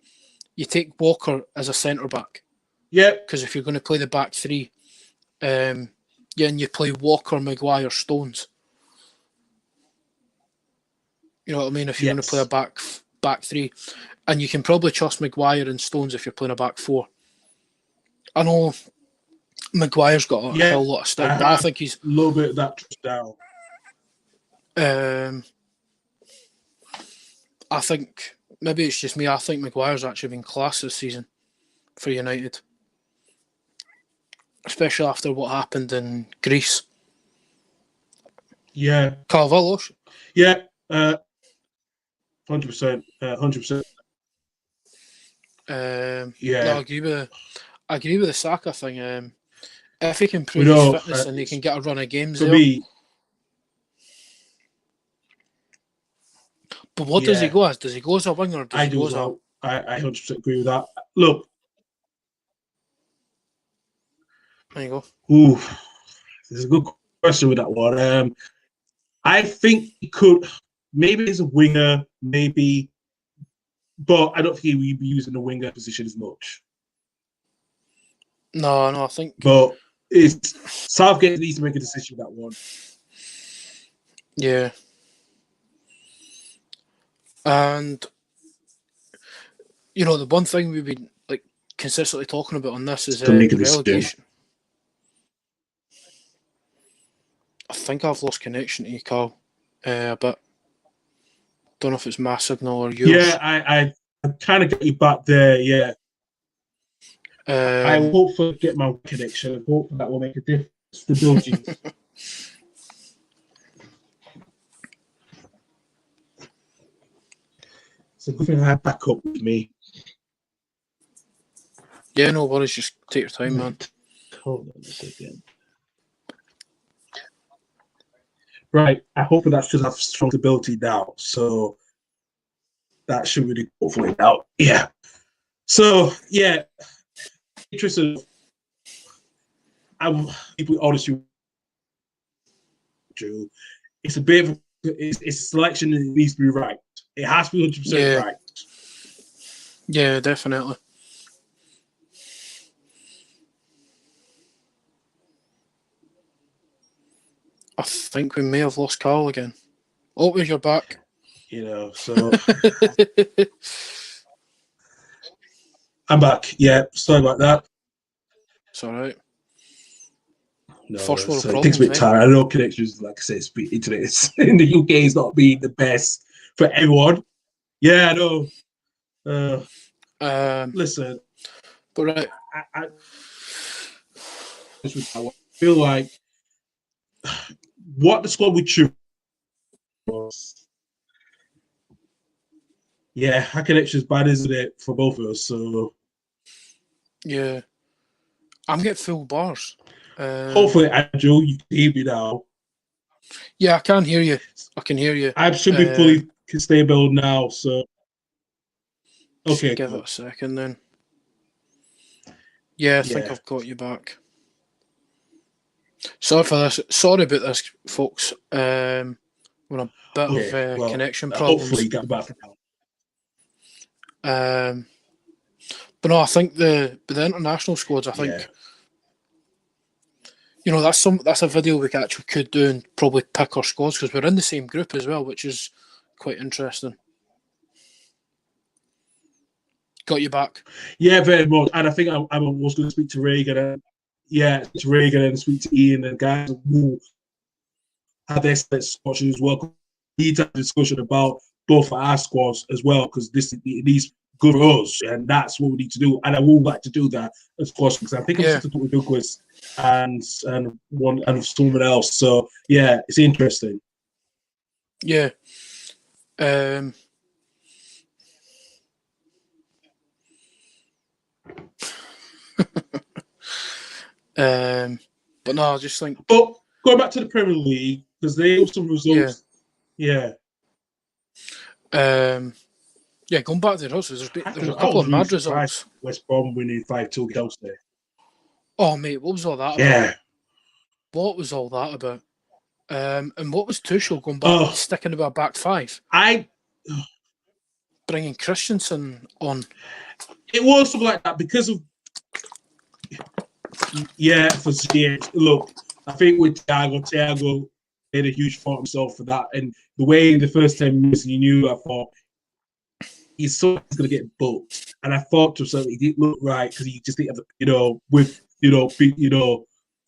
You take Walker as a centre back. Yeah. Because if you're going to play the back three, and you play Walker, Maguire, Stones. You know what I mean? If you're going to play a back three, and you can probably trust Maguire and Stones if you're playing a back four. I know Maguire's got a hell lot of stuff, but I think he's a little bit of that trust down. I think maybe it's just me. I think Maguire's actually been class this season for United, especially after what happened in Greece. Yeah, Karl. Yeah, 100%, 100%. Yeah, no, I agree with the Saka thing. If he can prove his fitness and he can get a run of games there. But what does he go as? Does he go as a winger? I 100% agree with that. Look. There you go. Ooh, this is a good question with that one. I think he could, maybe as a winger, maybe but I don't think he will be using the winger position as much. No, I think. But Southgate needs to make a decision with that one. Yeah. And the one thing we've been consistently talking about on this is to make the a decision. relegation. I think I've lost connection to you, Karl, a bit. Don't know if it's my signal or yours. Yeah, I kind of get you back there. Yeah, I hope to get my connection. I hope that will make a difference. Stability. So good thing I had back up with me. Yeah, no worries. Just take your time, man. Hold on a second. Right, I hope that should have strong stability now. So that should really hopefully out. Yeah. So yeah, interesting. I'm people honestly. It's a bit of it's a selection that needs to be right. It has to be 100% right. Yeah, definitely. I think we may have lost Karl again. Oh, you're back. So I'm back. Yeah, sorry about that. It's all right. No, First world so problems, it takes a bit of mate. time. I know connections, like I said, internet in the UK is not being the best for everyone. Yeah, I know. Listen, but right. I feel like what the squad we choose was, yeah, our connection's bad, isn't it, for both of us? So yeah, I'm getting full bars. Hopefully, Andrew, you can hear me now. Yeah, I can hear you. I can hear you. I should be fully stable now. So okay, give it a second then. Yeah, I think I've got you back. Sorry for this. Sorry about this, folks. We're a bit of connection problems. Hopefully, you get back. But no, I think the international squads. I think that's a video we actually could do and probably pick our squads because we're in the same group as well, which is quite interesting. Got you back. Yeah, very much. And I think I was going to speak to Reagan. To Reagan and speak to Ian and guys who have their squads as well. We need to have a discussion about both our squads as well because these good for us, and that's what we need to do. And I would like to do that, of course, because I think I'm supposed to talk with Douglas and someone else. So yeah, it's interesting. Yeah. But no, I just think. But going back to the Premier League because they have some results. Yeah. Yeah, going back to the results, there's a couple of mad results. West Brom winning 5-2 Chelsea. Oh mate, what was all that about? Yeah. What was all that about? And what was Tuchel going back, sticking to a back five? Bringing Christensen on. It was something like that because of for CH. Look, I think with Thiago made a huge fault himself for that, and the way in the first 10 minutes you knew, I thought he's going to get booked, and I thought to myself he didn't look right because he just didn't have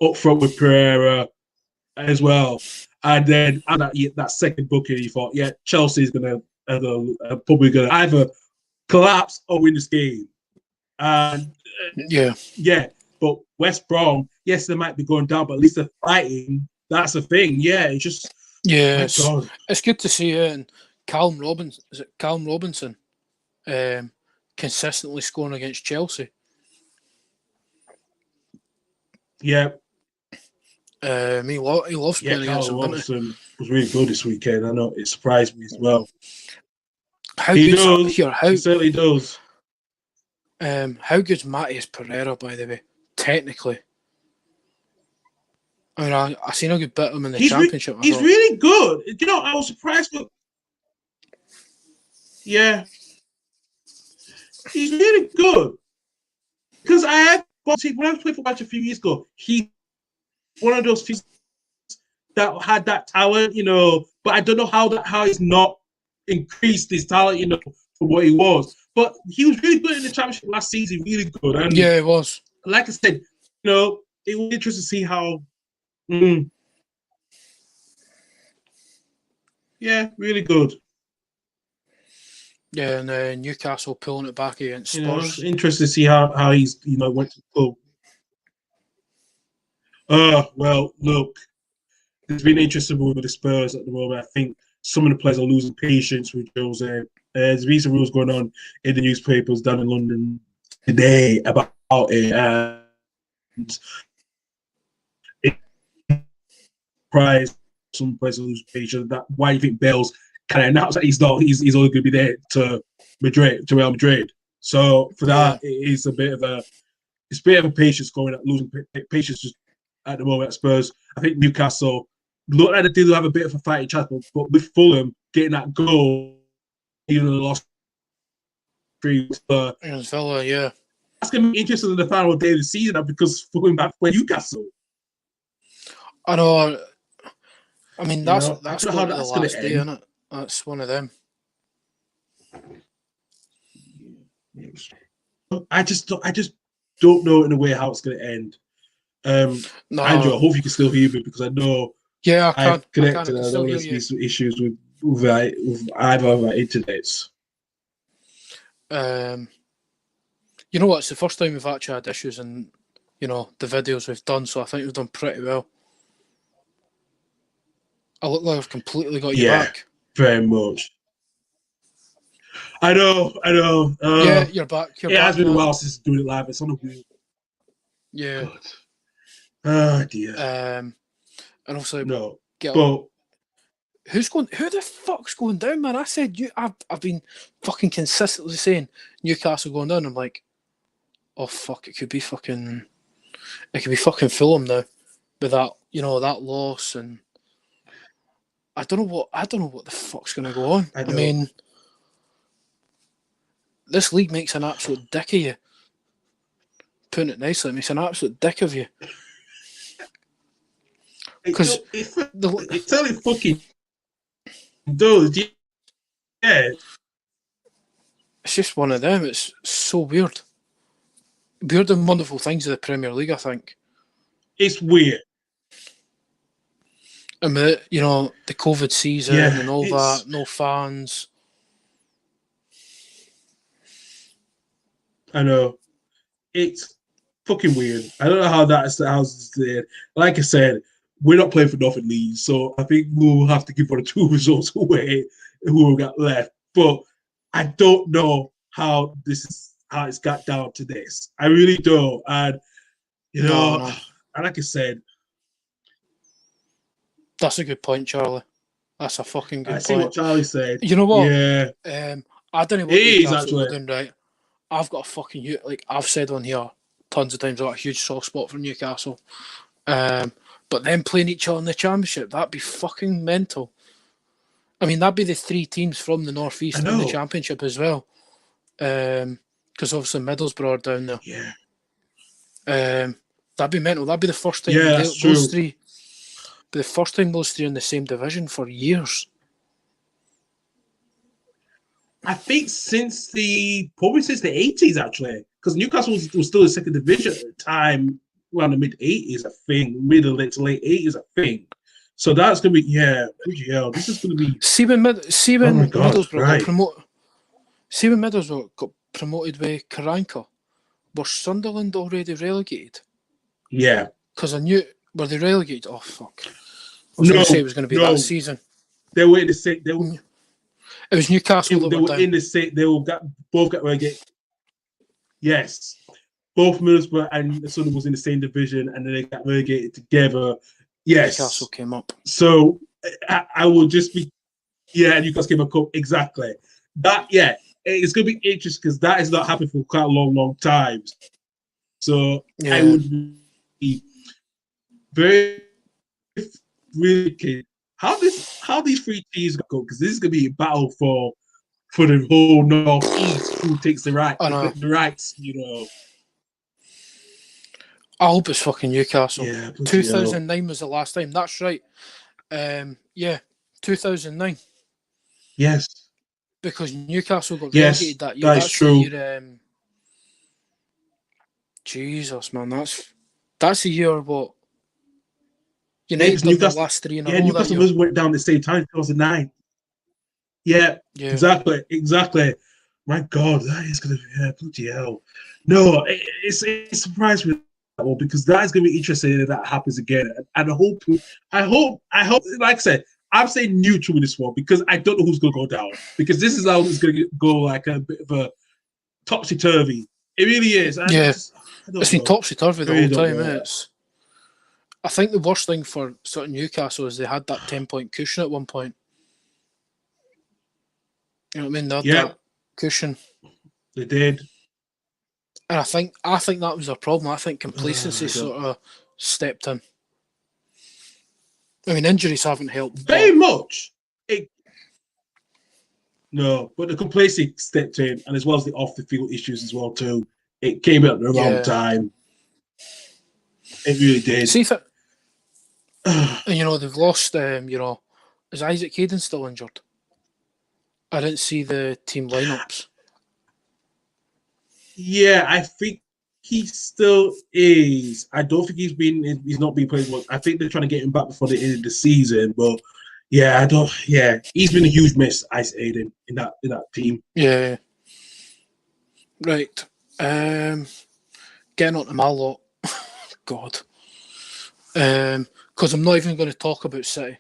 up front with Pereira as well, and then that second booking, he thought, Chelsea's going to probably going to either collapse or win this game. And but West Brom, yes, they might be going down, but at least they're fighting. That's the thing. Yeah, it's just it's good to see it. And Callum Robinson consistently scoring against Chelsea. Yeah. He loves playing against them. Robinson was really good this weekend. I know it surprised me as well. He certainly does. How good's Matheus Pereira, by the way? Technically, I mean, I seen a good bit of him in the championship. He's really good. I was surprised. Yeah. He's really good. Because I had when I was playing for Batch a few years ago, he's one of those things that had that talent, but I don't know how he's not increased his talent, from what he was. But he was really good in the championship last season, really good. And yeah, it was. like I said, it was interesting to see how. Yeah, really good. Yeah, and Newcastle pulling it back against Spurs. It's interesting to see how he's went to the club. Well, look, it's been interesting with the Spurs at the moment. I think some of the players are losing patience with Jose. There's recent rules going on in the newspapers down in London today about it, and it prize some players are losing patience. That why do you think Bale's kind of announced that he's only going to be there to Real Madrid. So for that, it is a bit of a patience going at losing patience just at the moment at Spurs. I think Newcastle looked like they did have a bit of a fighting chance, but with Fulham getting that goal, even though they lost 3 weeks. Villa, yeah. That's going to be interesting in the final day of the season because Fulham back play Newcastle. I know. I mean, that's how that's the last day, isn't it? That's one of them. I just don't know in a way how it's going to end. No. Andrew, I hope you can still hear me because I know. Yeah, I can. Connected. I know there's been some issues with either of our internets. You know what? It's the first time we've actually had issues in, the videos we've done. So I think we've done pretty well. I look like I've completely got you back. Very much. I know. Yeah, you're back. It has been a while since doing it live. It's on a wheel. Yeah. God. Oh dear. And also, no. But who the fuck's going down, man? I said I've been fucking consistently saying Newcastle going down. I'm like, oh fuck, it could be fucking Fulham now with that, that loss, and I don't know what the fuck's gonna go on. I mean, this league makes an absolute dick of you. Putting it nicely, it makes an absolute dick of you. Because it's only fucking does, yeah. It's just one of them. It's so weird. Weird and wonderful things of the Premier League, I think. It's weird. And the COVID season and all that, no fans. I know. It's fucking weird. I don't know how that's there. Like I said, we're not playing for nothing leagues, so I think we'll have to give one or two results away who we got left. But I don't know how it's got down to this. I really don't. And No. and like I said, that's a good point, Charlie. That's a fucking good point. I see what Charlie said. You know what? Yeah. I don't know what Newcastle are doing right. I've got a fucking I've said on here tons of times I've got a huge soft spot for Newcastle. But them playing each other in the Championship, that'd be fucking mental. I mean, that'd be the 3 teams from the North East in the Championship as well. Because obviously Middlesbrough are down there. Yeah. That'd be mental. That'd be the first time those three. Be the first time those 3 in the same division for years. I think since the 80s actually, because Newcastle was still in second division at the time, around the mid 80s, I think, middle to late 80s, I think. So that's gonna be this is gonna be. See when Middlesbrough got promoted by Karanka, were Sunderland already relegated? Yeah. Because I knew were they relegated? Oh fuck! I was going to say it was going to be that season. They were in the same. It was Newcastle. They were in the same. Both got relegated. Yes, both Middlesbrough and Sunderland was in the same division, and then they got relegated together. Yes, Newcastle came up. So I will just be. Yeah, Newcastle came up exactly. That it's going to be interesting because that has not happened for quite a long time. So I would be very really keen how these 3 teams go, because this is going to be a battle for for the whole Northeast who takes the I know. rights, I hope it's fucking Newcastle. Yeah, 2009 was the last time. That's right. Yeah, 2009. Yes. Because Newcastle got Yes, relegated that year. that is That's the true. year. Jesus, man, that's the year what United done the Newcastle. last 3 in a Yeah, row that Newcastle year. went down the same time, 2009. Yeah, exactly. My God, that is gonna be bloody hell. No, it surprised me because that is gonna be interesting if that happens again. And I hope, like I said, I'm saying neutral with this one because I don't know who's gonna go down. Because this is how it's gonna go like a bit of a topsy turvy. It really is. I don't it's been know. topsy turvy the I really whole don't time. know. I think the worst thing for sort of Newcastle is they had that 10-point cushion at one point. You know what I mean? They had that cushion. They did. And I think that was their problem. I think complacency sort of stepped in. I mean, injuries haven't helped. Very much. No, but the complacency stepped in, and as well as the off the field issues as well too. It came at the wrong time. It really did. See if it, and they've lost. Is Isaac Hayden still injured? I didn't see the team lineups. Yeah, I think he still is. I don't think he's not been playing well. I think they're trying to get him back before the end of the season, but yeah, he's been a huge miss, Isaac Hayden, in that team. Yeah. Right. Getting on to my lot. God. Because I'm not even going to talk about City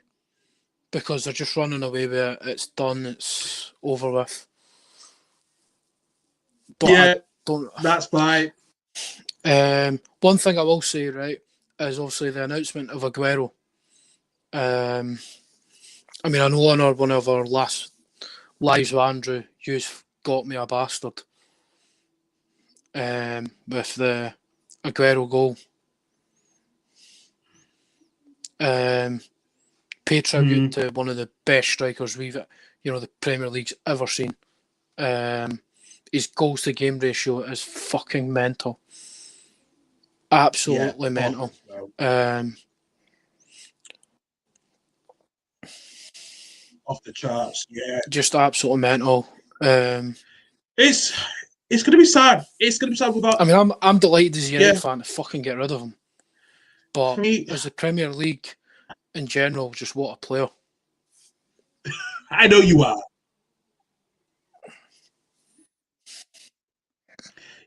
because they're just running away with it. It's done. It's over with. But that's fine. One thing I will say, right, is obviously the announcement of Aguero. I mean, I know on one of our last lives with Andrew, you've got me a bastard with the Aguero goal. Pay tribute to one of the best strikers the Premier League's ever seen. His goals to game ratio is fucking mental. Absolutely mental. Off the charts, just absolutely mental. It's going to be sad. It's going to be sad without. I mean, I'm delighted as a United fan to fucking get rid of him. But as the Premier League in general, just what a player. I know you are.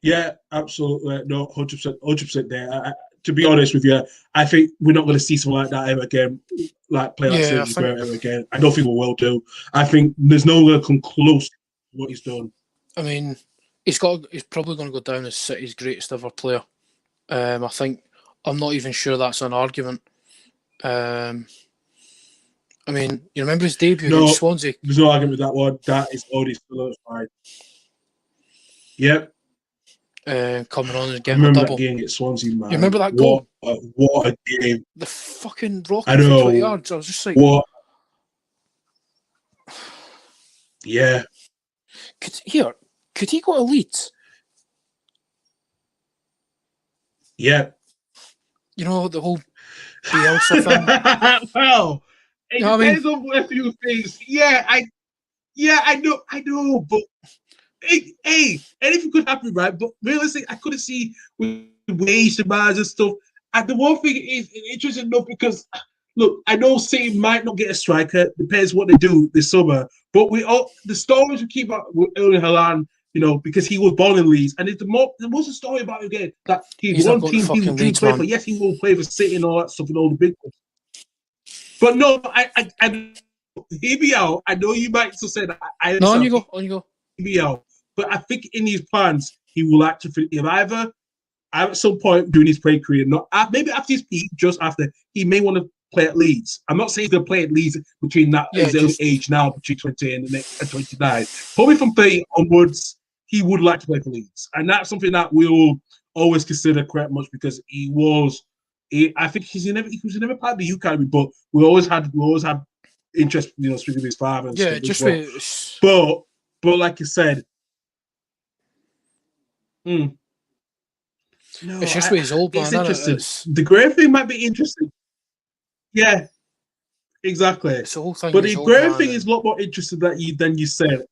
Yeah, absolutely. No, 100% there. To be honest with you, I think we're not going to see someone like that ever again, like play like Sergio Aguero ever again. I don't think we will do. I think there's no one going to come close to what he's done. I mean, he's probably going to go down as City's greatest ever player. I think I'm not even sure that's an argument. I mean, you remember his debut against Swansea? There's no argument with that one. That is already solidified. Yep. Coming on and getting a double. That game at Swansea, man. You remember that goal? What a game! The fucking rocket from 20 yards. I was just like, what? Yeah. Could he go to Leeds? Yeah. You know the whole Bielsa thing. Well, it depends on a few things. Yeah, I know, but. Hey, anything could happen, right? But realistically, I couldn't see with wage demands and stuff. And the one thing is interesting enough because, look, I know City might not get a striker. Depends what they do this summer. But the stories we keep about with Erling Haaland, because he was born in Leeds, and there was a story about him again that he's one team he will play for. Yes, he will play for City and all that stuff and all the big ones. But no, I hear me out. I know you might still say that. No, on you go. Hear me out. But I think in his plans, he will actually either at some point during his play career, not maybe after his peak, just after, he may want to play at Leeds. I'm not saying he's going to play at Leeds between his age now, between 20 and the next 29. Probably from 30 onwards, he would like to play for Leeds. And that's something that we'll always consider quite much because I think he was never part of the youth academy, but we always had interest, speaking with his father and stuff as well. But like you said, no, It's just with his old man, it's isn't it? interesting. The Graham thing might be interesting. Yeah, exactly. It's the whole thing But with his the old Graham man. thing is a lot more interesting than you said.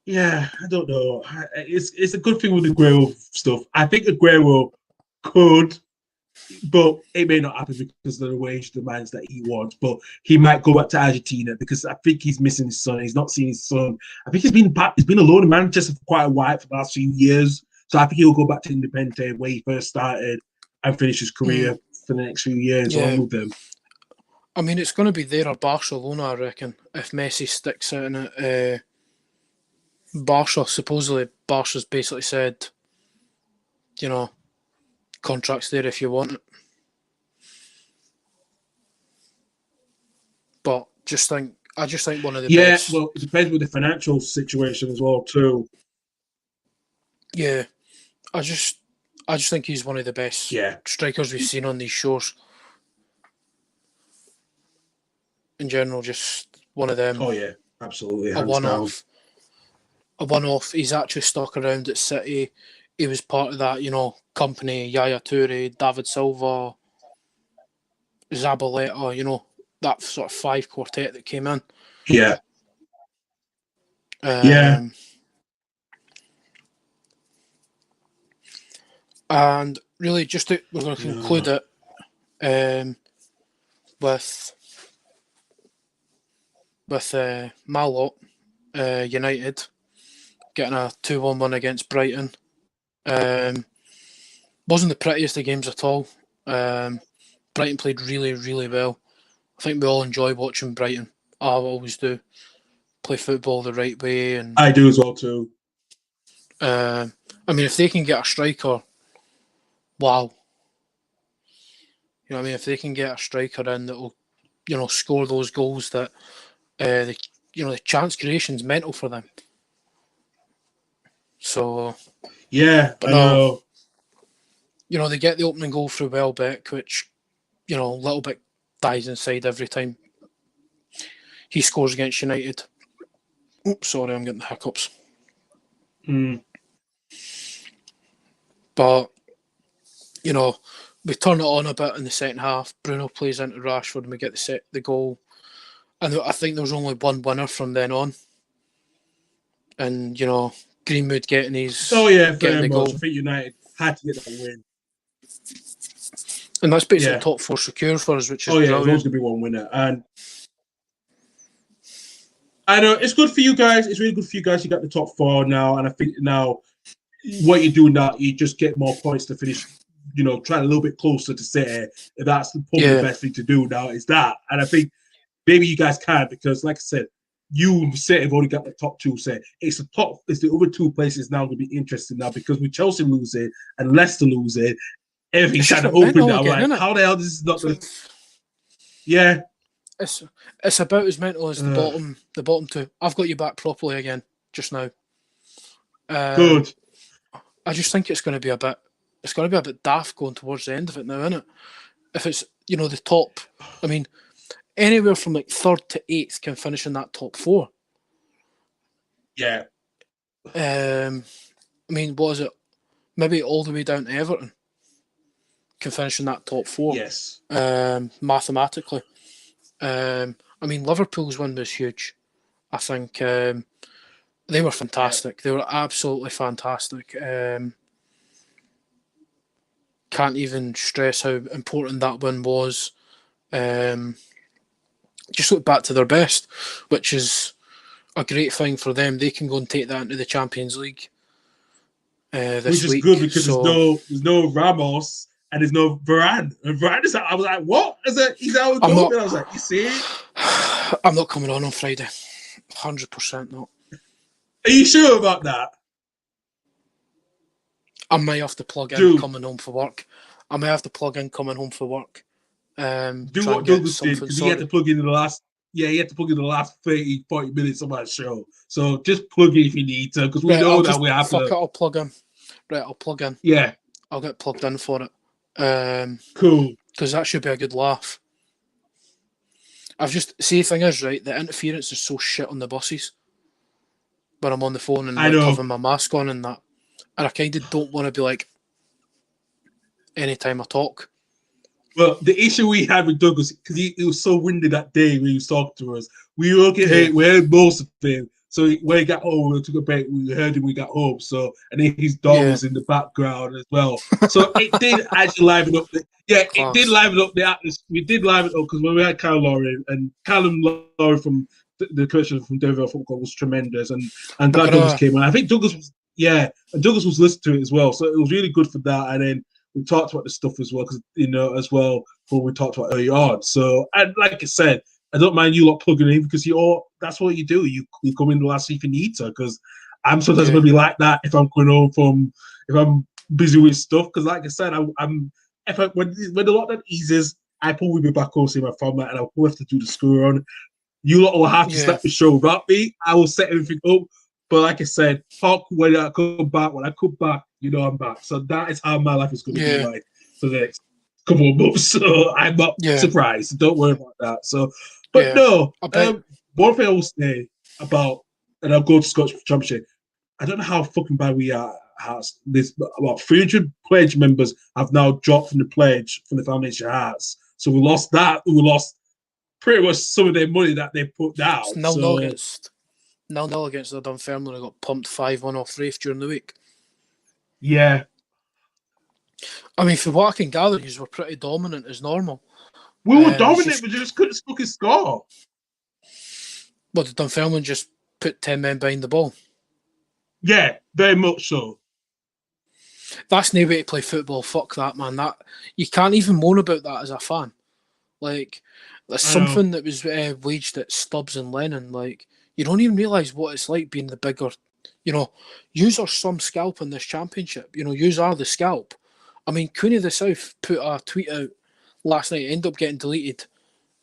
Yeah, I don't know. It's a good thing with the Aguero stuff. I think Aguero could, but it may not happen because of the wage demands that he wants. But he might go back to Argentina because I think he's missing his son. He's not seen his son. I think he's been back. He's been alone in Manchester for quite a while for the last few years. So I think he'll go back to Independiente where he first started and finish his career for the next few years on with them. I mean, it's going to be there or Barcelona, I reckon, if Messi sticks out in it. Barca, supposedly, Barca's basically said, contract's there if you want it. But I just think one of the best. Yeah, well, it depends with the financial situation as well, too. Yeah, I just think he's one of the best strikers we've seen on these shores. In general, just one of them. Oh yeah, absolutely. A one-off. A one-off. He's actually stuck around at City. He was part of that, company. Yaya Toure, David Silva, Zabaleta. That sort of 5 quartet that came in. Yeah. Yeah. And really, we're going to conclude it with Malot United getting a 2-1 win against Brighton. Wasn't the prettiest of games at all. Brighton played really, really well. I think we all enjoy watching Brighton. I always do. Play football the right way, and I do as well too. I mean, if they can get a striker, wow. You know what I mean? If they can get a striker in that will, score those goals that the chance creation's mental for them. So yeah, I know. They get the opening goal through Welbeck, which a little bit dies inside every time he scores against United. Oops, sorry, I'm getting the hiccups. But we turn it on a bit in the second half. Bruno plays into Rashford and we get the goal. And I think there was only one winner from then on. And, Greenwood getting his getting the goal. I think United had to get that win. And that's basically top 4 secure for us, which is brilliant. There's always going to be one winner. And I know it's good for you guys. It's really good for you guys. You got the top 4 now. And I think now what you do now, you just get more points to finish, trying a little bit closer to City. That's probably the best thing to do now is that. And I think maybe you guys can because, like I said, you City have already got the top 2. It's the other 2 places now going to be interesting now because with Chelsea losing and Leicester losing, everything's kind of open now. Again, like, how the hell this is not going to... Yeah. It's about as mental as the bottom 2. I've got you back properly again just now. Good. I just think it's going to be a bit daft going towards the end of it now, isn't it? If it's, the top, I mean, anywhere from like 3rd to 8th can finish in that top 4. Yeah. I mean, what is it? Maybe all the way down to Everton can finish in that top 4. Yes. Mathematically. I mean, Liverpool's win was huge. I think they were fantastic. Yeah. They were absolutely fantastic. Can't even stress how important that win was. Just look back to their best, which is a great thing for them. They can go and take that into the Champions League this week. Which is good because there's no Ramos and there's no Varane. And Varane is out. I was like, what? He's out of goal. I was like, you see it? I'm not coming on Friday. 100% not. Are you sure about that? I may have to plug in coming home for work. Do what Douglas did because he had to plug in the last. Yeah, he had to plug in the last 30, 40 minutes of our show. So just plug in if you need to because we know that we have to. I'll plug in. Right, I'll plug in. Yeah. I'll get plugged in for it. Cool. Because that should be a good laugh. the thing is, right, the interference is so shit on the buses when I'm on the phone and I like know. having my mask on and that. And I kind of don't want to be like, anytime I talk. Well, the issue we had with Douglas, because he was so windy that day when he was talking to us, we heard most of him. So when he got home, we took a break, we heard him when we got home. So, and then his dog was in the background as well. So it did actually liven up. It did liven up the atmosphere. We did liven up because when we had Karl Laurie and Callum Laurie from the commissioner from Denver Football was tremendous. And I'm glad Douglas came on. I think Douglas was, and Douglas was listening to it as well. So it was really good for that. And then we talked about the stuff as well, because as well when we talked about early on. So, and like I said, I don't mind you lot plugging in because that's what you do. You come in the last if you need to, because I'm sometimes going to be like that if I'm going home if I'm busy with stuff. Because like I said, when the lockdown eases, I probably be back home seeing my family, and I'll probably have to do the school run. You lot will have to start the show without me. I will set everything up. But like I said, when I come back, I'm back. So that is how my life is going to be like for the next couple of months. So I'm not surprised. Don't worry about that. So, but no, one thing I will say about, and I'll go to Scottish Championship. I don't know how fucking bad we are. There's about 300 pledge members have now dropped from the pledge from the Foundation Hearts. So we lost that. We lost pretty much some of their money that they put down. It's 0-0 against the Dunfermline. I got pumped 5-1 off Rafe during the week. Yeah. I mean, for what I can gather, you were pretty dominant as normal. We were dominant, but you just couldn't fucking score. Well, the Dunfermline just put 10 men behind the ball. Yeah, very much so. That's no way to play football. Fuck that, man. That you can't even moan about that as a fan. Like, that's something that was waged at Stubbs and Lennon. Like, you don't even realise what it's like being the bigger. Yous are some scalp in this championship. Yous are the scalp. I mean, Cooney of the South put a tweet out last night. It ended up getting deleted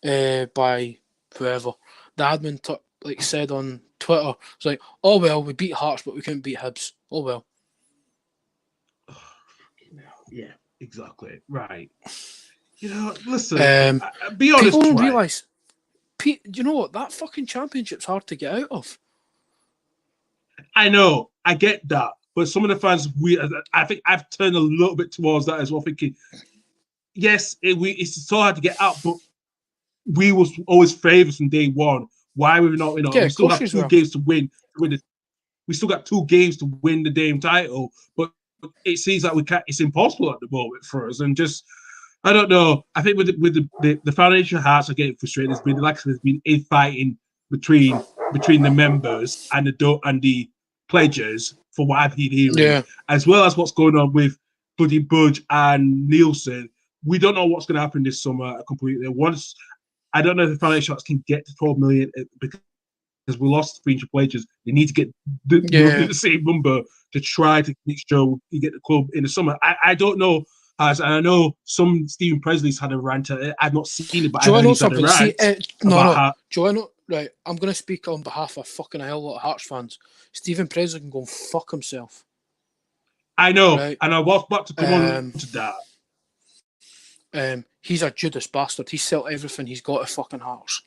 by whoever. The admin said on Twitter, it's like, oh well, we beat Hearts, but we couldn't beat Hibs. Oh well. Yeah, exactly. Right. Listen, be honest. People don't realise. You know what? That fucking championship's hard to get out of. I know. I get that. But some of the fans, I think I've turned a little bit towards that as well, thinking, yes, it's so hard to get out, but we was always favourites from day one. Why were we not? We still have 2 games to win. We still got 2 games to win the damn title, but it seems like we can't. It's impossible at the moment for us, and just I don't know. I think with the Foundation Hearts are getting frustrated. There's been infighting between the members and the pledges, for what I've been hearing, as well as what's going on with Buddy Budge and Nielsen. We don't know what's going to happen this summer completely. I don't know if the Foundation Hearts can get to 12 million because we lost 300 pledges. They need to get the same number to try to make sure you get the club in the summer. I don't know. And I know Stephen Presley's had a rant. I've not seen it, but I know he's had a rant. Right, I'm going to speak on behalf of fucking a hell lot of Hearts fans. Stephen Presley can go and fuck himself. I know, right? And I was about to come on to that. He's a Judas bastard. He sold everything he's got to fucking Hearts.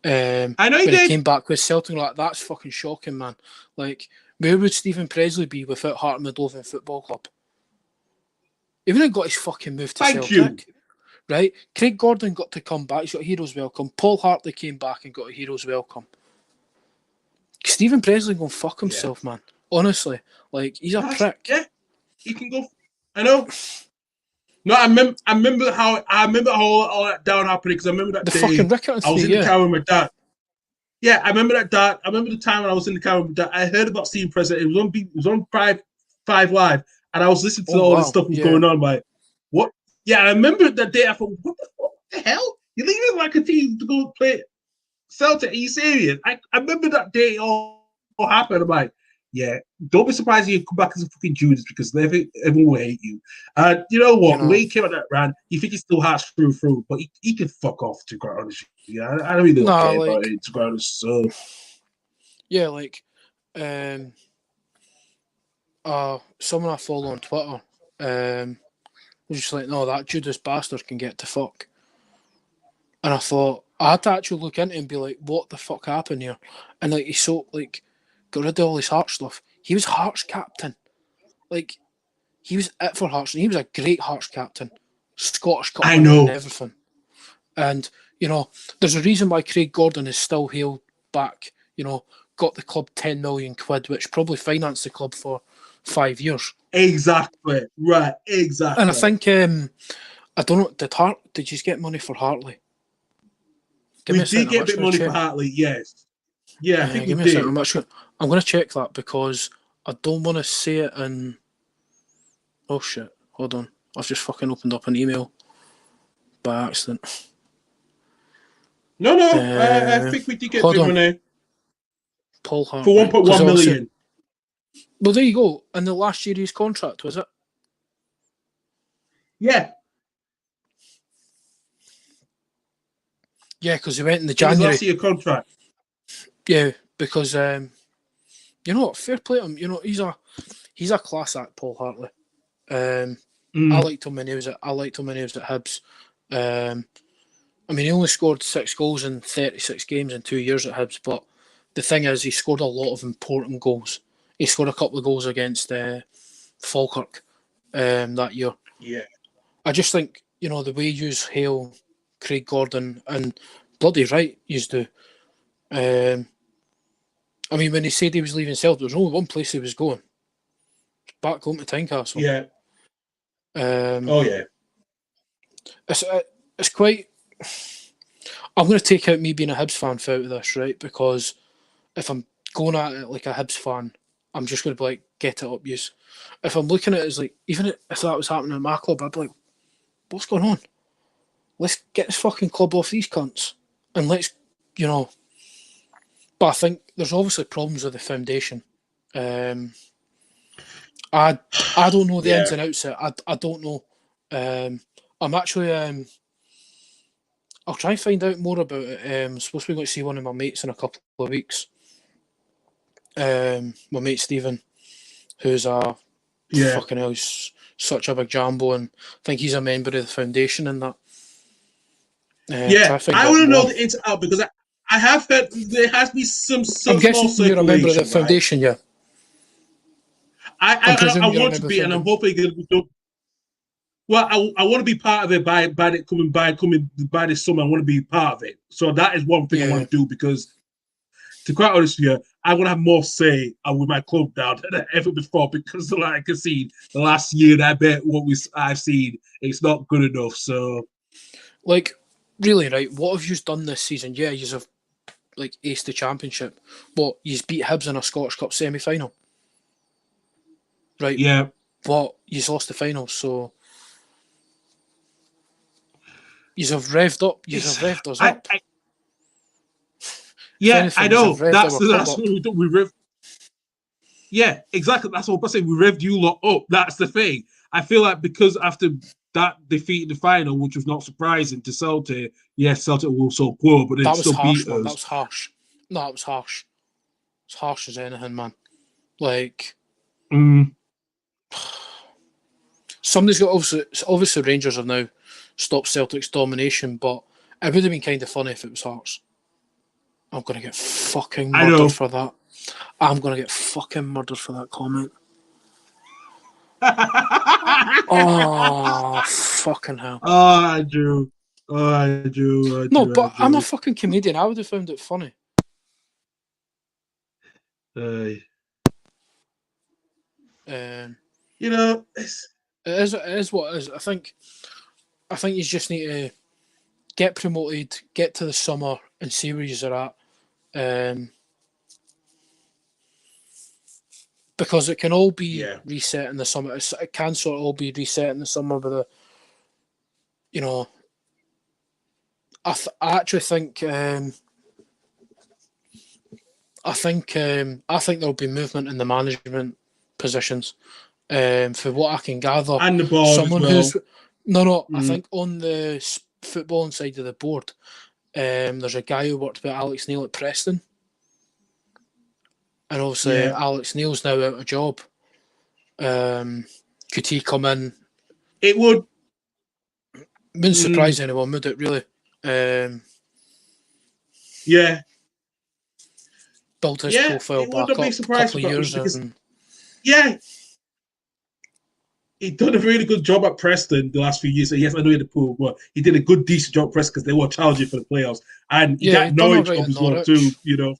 I know he when did. He came back with Celtic, that's fucking shocking, man. Like, where would Stephen Presley be without Heart and Midlothian Football Club? He wouldn't have got his fucking move to Celtic. Right? Craig Gordon got to come back. He's got a hero's welcome. Paul Hartley came back and got a hero's welcome. Stephen Presley going to fuck himself, man. Honestly. Like, he's a prick. Yeah. He can go. I know. No, I remember how all that down happened, because I remember that the day fucking Ricketts I was in the car with my dad. Yeah, I remember that dad. I remember the time when I was in the car with my dad. I heard about Stephen Presley. It was on 5 Live, and I was listening to all this stuff was going on. Like, what? Yeah, I remember that day. I thought, what the hell? You're leaving like a team to go play Celtic? Are you serious? I remember that day all happened. I'm like, yeah, don't be surprised if you come back as a fucking Judas, because everyone will hate you. And you know what? The way he came out that rant, you think he still has through, but he can fuck off, to quite honest. Yeah, I don't really care about it, to quite honest. So yeah, like someone I follow on Twitter was just like, no, that Judas bastard can get to fuck. And I thought, I had to actually look into it and be like, what the fuck happened here? And like, he's so like, got rid of all his Hearts stuff. He was Hearts captain. Like, he was it for Hearts, and he was a great Hearts captain. Scottish Cup I winner and know. everything. And, you know, there's a reason why Craig Gordon is still hailed back, you know, got the club 10 million quid, which probably financed the club for 5 years. Exactly. Right. Exactly. And I think, I don't know, did you get money for Hartley? We did get a bit of money for Hartley, yes. Yeah, I think we did. I'm going to check that because I don't want to say it in... Oh shit, hold on. I've just fucking opened up an email by accident. No, I think we did get a bit of money. Paul Hartley. For 1.1 million. Well, there you go. In the last year of his contract, was it? Yeah. Yeah, because he went in the January. Last year contract. Yeah, because you know what? Fair play to him. You know, he's a class act, Paul Hartley. I liked him when he was at Hibs. I mean, he only scored 6 goals in 36 games in 2 years at Hibs, but the thing is, he scored a lot of important goals. He scored a couple of goals against Falkirk that year. Yeah. I just think, you know, the way you hail Craig Gordon, and bloody right you do. I mean, when he said he was leaving Celtic, there was only one place he was going. Back home to Tynecastle. Yeah. Oh, yeah. It's quite... I'm going to take out me being a Hibs fan out of this, right? Because if I'm going at it like a Hibs fan, I'm just going to be like, get it up, use. If I'm looking at it as like, even if that was happening in my club, I'd be like, what's going on? Let's get this fucking club off these cunts. And let's, you know... But I think there's obviously problems with the foundation. I don't know the ins and outs of it. I don't know. I'm actually... I'll try and find out more about it. I'm supposed to be going to see one of my mates in a couple of weeks. My mate Stephen, who's fucking hell, he's such a big jambo, and I think he's a member of the foundation and that. I want to know the ins and outs because I have heard there has been some I'm guessing you're a member of the foundation, yeah. I want to be, and I'm hoping it'll be done. Well, I want to be part of it by this summer. I want to be part of it. So that is one thing I want to do because, to be quite honest with you, I want to have more say with my club now than ever before because, like I can see, the last year, I bet what I've seen, it's not good enough. So, like, really, right? What have you done this season? Yeah, you have like aced the championship, but you beat Hibs in a Scottish Cup semi-final, right? Yeah. But you lost the final, so you have revved up. You have revved us up. I know. That's what we revved. Yeah, exactly. That's what I'm saying. We revved you lot up. That's the thing. I feel like because after that defeat in the final, which was not surprising to Celtic, yes, Celtic were so poor, but it still beat us. That was harsh. No, it was harsh. It's harsh as anything, man. Like, somebody's got obviously Rangers have now stopped Celtic's domination, but it would have been kind of funny if it was Hearts. I'm gonna get fucking murdered for that. I'm gonna get fucking murdered for that comment. Oh, fucking hell. I do. No, but I'm a fucking comedian. I would have found it funny. You know, it is what it is. I think you just need to get promoted, get to the summer, and see where you're at. Because it can all be reset in the summer. It can sort of all be reset in the summer with a, you know. I actually think. I think there'll be movement in the management positions. For what I can gather, and the board someone as well. I think on the footballing side of the board, there's a guy who worked with Alex Neil at Preston, and obviously Alex Neil's now out of job. Could he come in? It wouldn't surprise anyone, would it really? Yeah. Built his Yeah, profile it would back not be up a surprised couple of about years. because And yeah, he done a really good job at Preston the last few years. So yes, I know he had the pool, but he did a good, decent job at Preston because they were challenging for the playoffs, and he yeah, got he'd done all Norwich right up at as well too. Norwich. You know,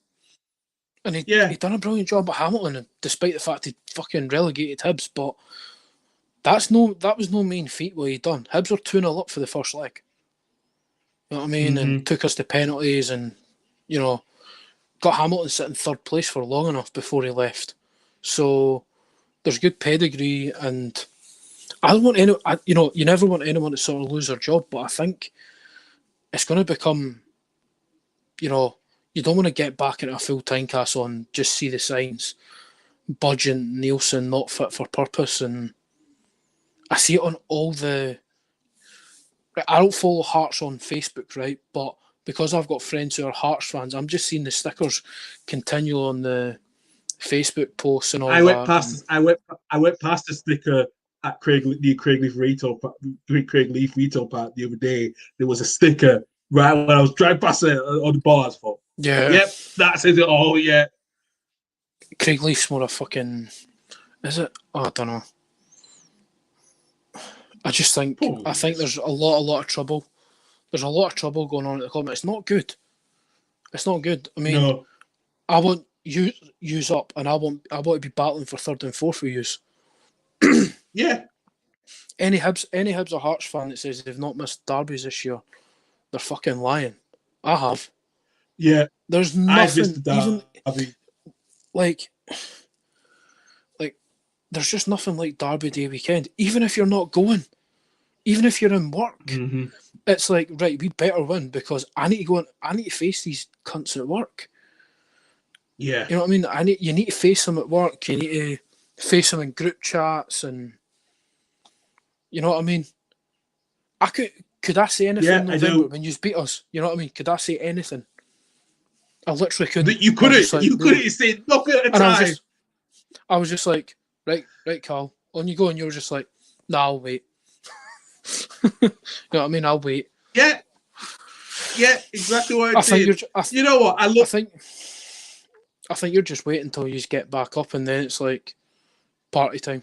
And yeah, he'd done a brilliant job at Hamilton, and despite the fact he fucking relegated Hibs. But that was no mean feat what he'd done. Hibs were 2-0 up for the first leg. You know what I mean? And took us to penalties, and you know, got Hamilton sitting third place for long enough before he left. So there's good pedigree, and I don't want any. You never want anyone to sort of lose their job, but I think it's going to become, you don't want to get back into a full time cast on just see the signs. Budgeon, Nielsen, not fit for purpose, and I see it on all the. I don't follow Hearts on Facebook, right? But because I've got friends who are Hearts fans, I'm just seeing the stickers continue on the Facebook posts and all I went that. past. And I went past the sticker at Craigleaf Retail Park the other day. There was a sticker right when I was driving past it on the bar. I thought, yeah, "Yep, that's it." Oh yeah, Craig Leaf's more a fucking. Is it? Oh, I don't know. I probably think is. there's a lot of trouble. There's a lot of trouble going on at the club. It's not good. It's not good. I mean, No, I want you use up, and I want to be battling for third and fourth with use. yeah, Any Hibs or Hearts fan that says they've not missed derbies this year, they're fucking lying. I have. yeah. There's I've missed nothing, the even derby. like there's just nothing like Derby Day weekend. Even if you're not going, even if you're in work, it's like, right, we better win because I need to go and I need to face these cunts at work. Yeah, You know what I mean? You need to face them at work. You need to face them in group chats, and you know what I mean. I could I say anything yeah. in I November do. when you beat us? You know what I mean? Could I say anything? I literally couldn't. You I was just couldn't. like, You bro, couldn't say nothing at a and time. I was just like, right, Carl, on you go, and you were just like, nah, I'll wait. You know what I mean? I'll wait. Yeah, yeah. Exactly what I I think did. You know what? I think you're just waiting until you get back up, and then it's like party time.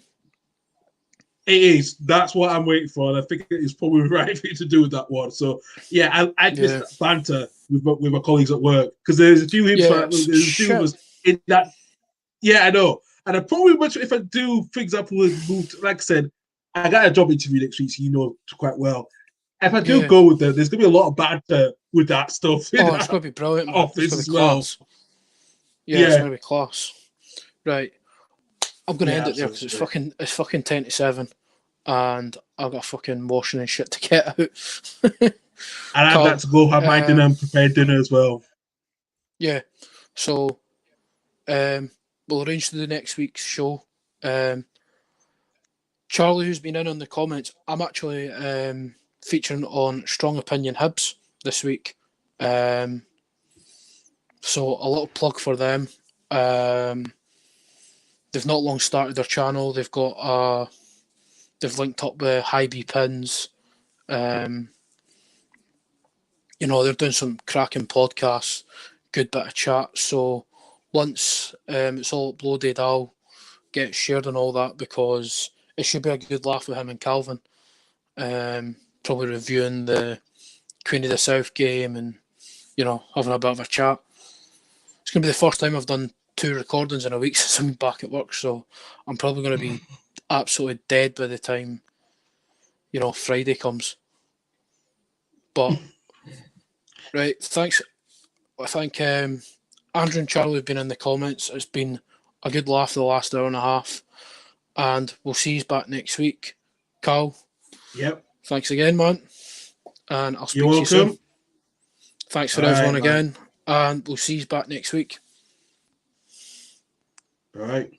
It is. That's what I'm waiting for, and I think it's probably the right thing to do with that one. So yeah, I missed Yeah, that banter with my colleagues at work because there's a few yeah, it's there's a few of shit. us in that. Yeah, I know. And I probably much if I do, for example, move like I said, I got a job interview next week, so you know quite well. If I do Yeah. go with them, there's gonna be a lot of banter with that stuff in Oh, it's that gonna be brilliant, man. It's office gonna be as well. class. Yeah, it's Yeah, gonna be class. Right, I'm gonna yeah, end it there because absolutely. it's fucking 10 to 7, and I've got fucking washing and shit to get out. And I've got Carl, to go have my dinner and prepare dinner as well. yeah. So we'll arrange to do next week's show. Um, Charlie, who's been in on the comments, I'm actually featuring on Strong Opinion Hibs this week. So a little plug for them. They've not long started their channel. They've linked up with High B Pins. They're doing some cracking podcasts, good bit of chat. So once it's all uploaded, I'll get it shared and all that because it should be a good laugh with him and Calvin. Probably reviewing the Queen of the South game and having a bit of a chat. It's going to be the first time I've done 2 recordings in a week since I'm back at work, so I'm probably going to be absolutely dead by the time Friday comes. But right, thanks. I think Andrew and Charlie have been in the comments. It's been a good laugh the last hour and a half, and we'll see you back next week. Karl, Yep. thanks again, man, and I'll speak You're to you soon. welcome. Thanks for All everyone right, man. again, and we'll see you back next week. All right.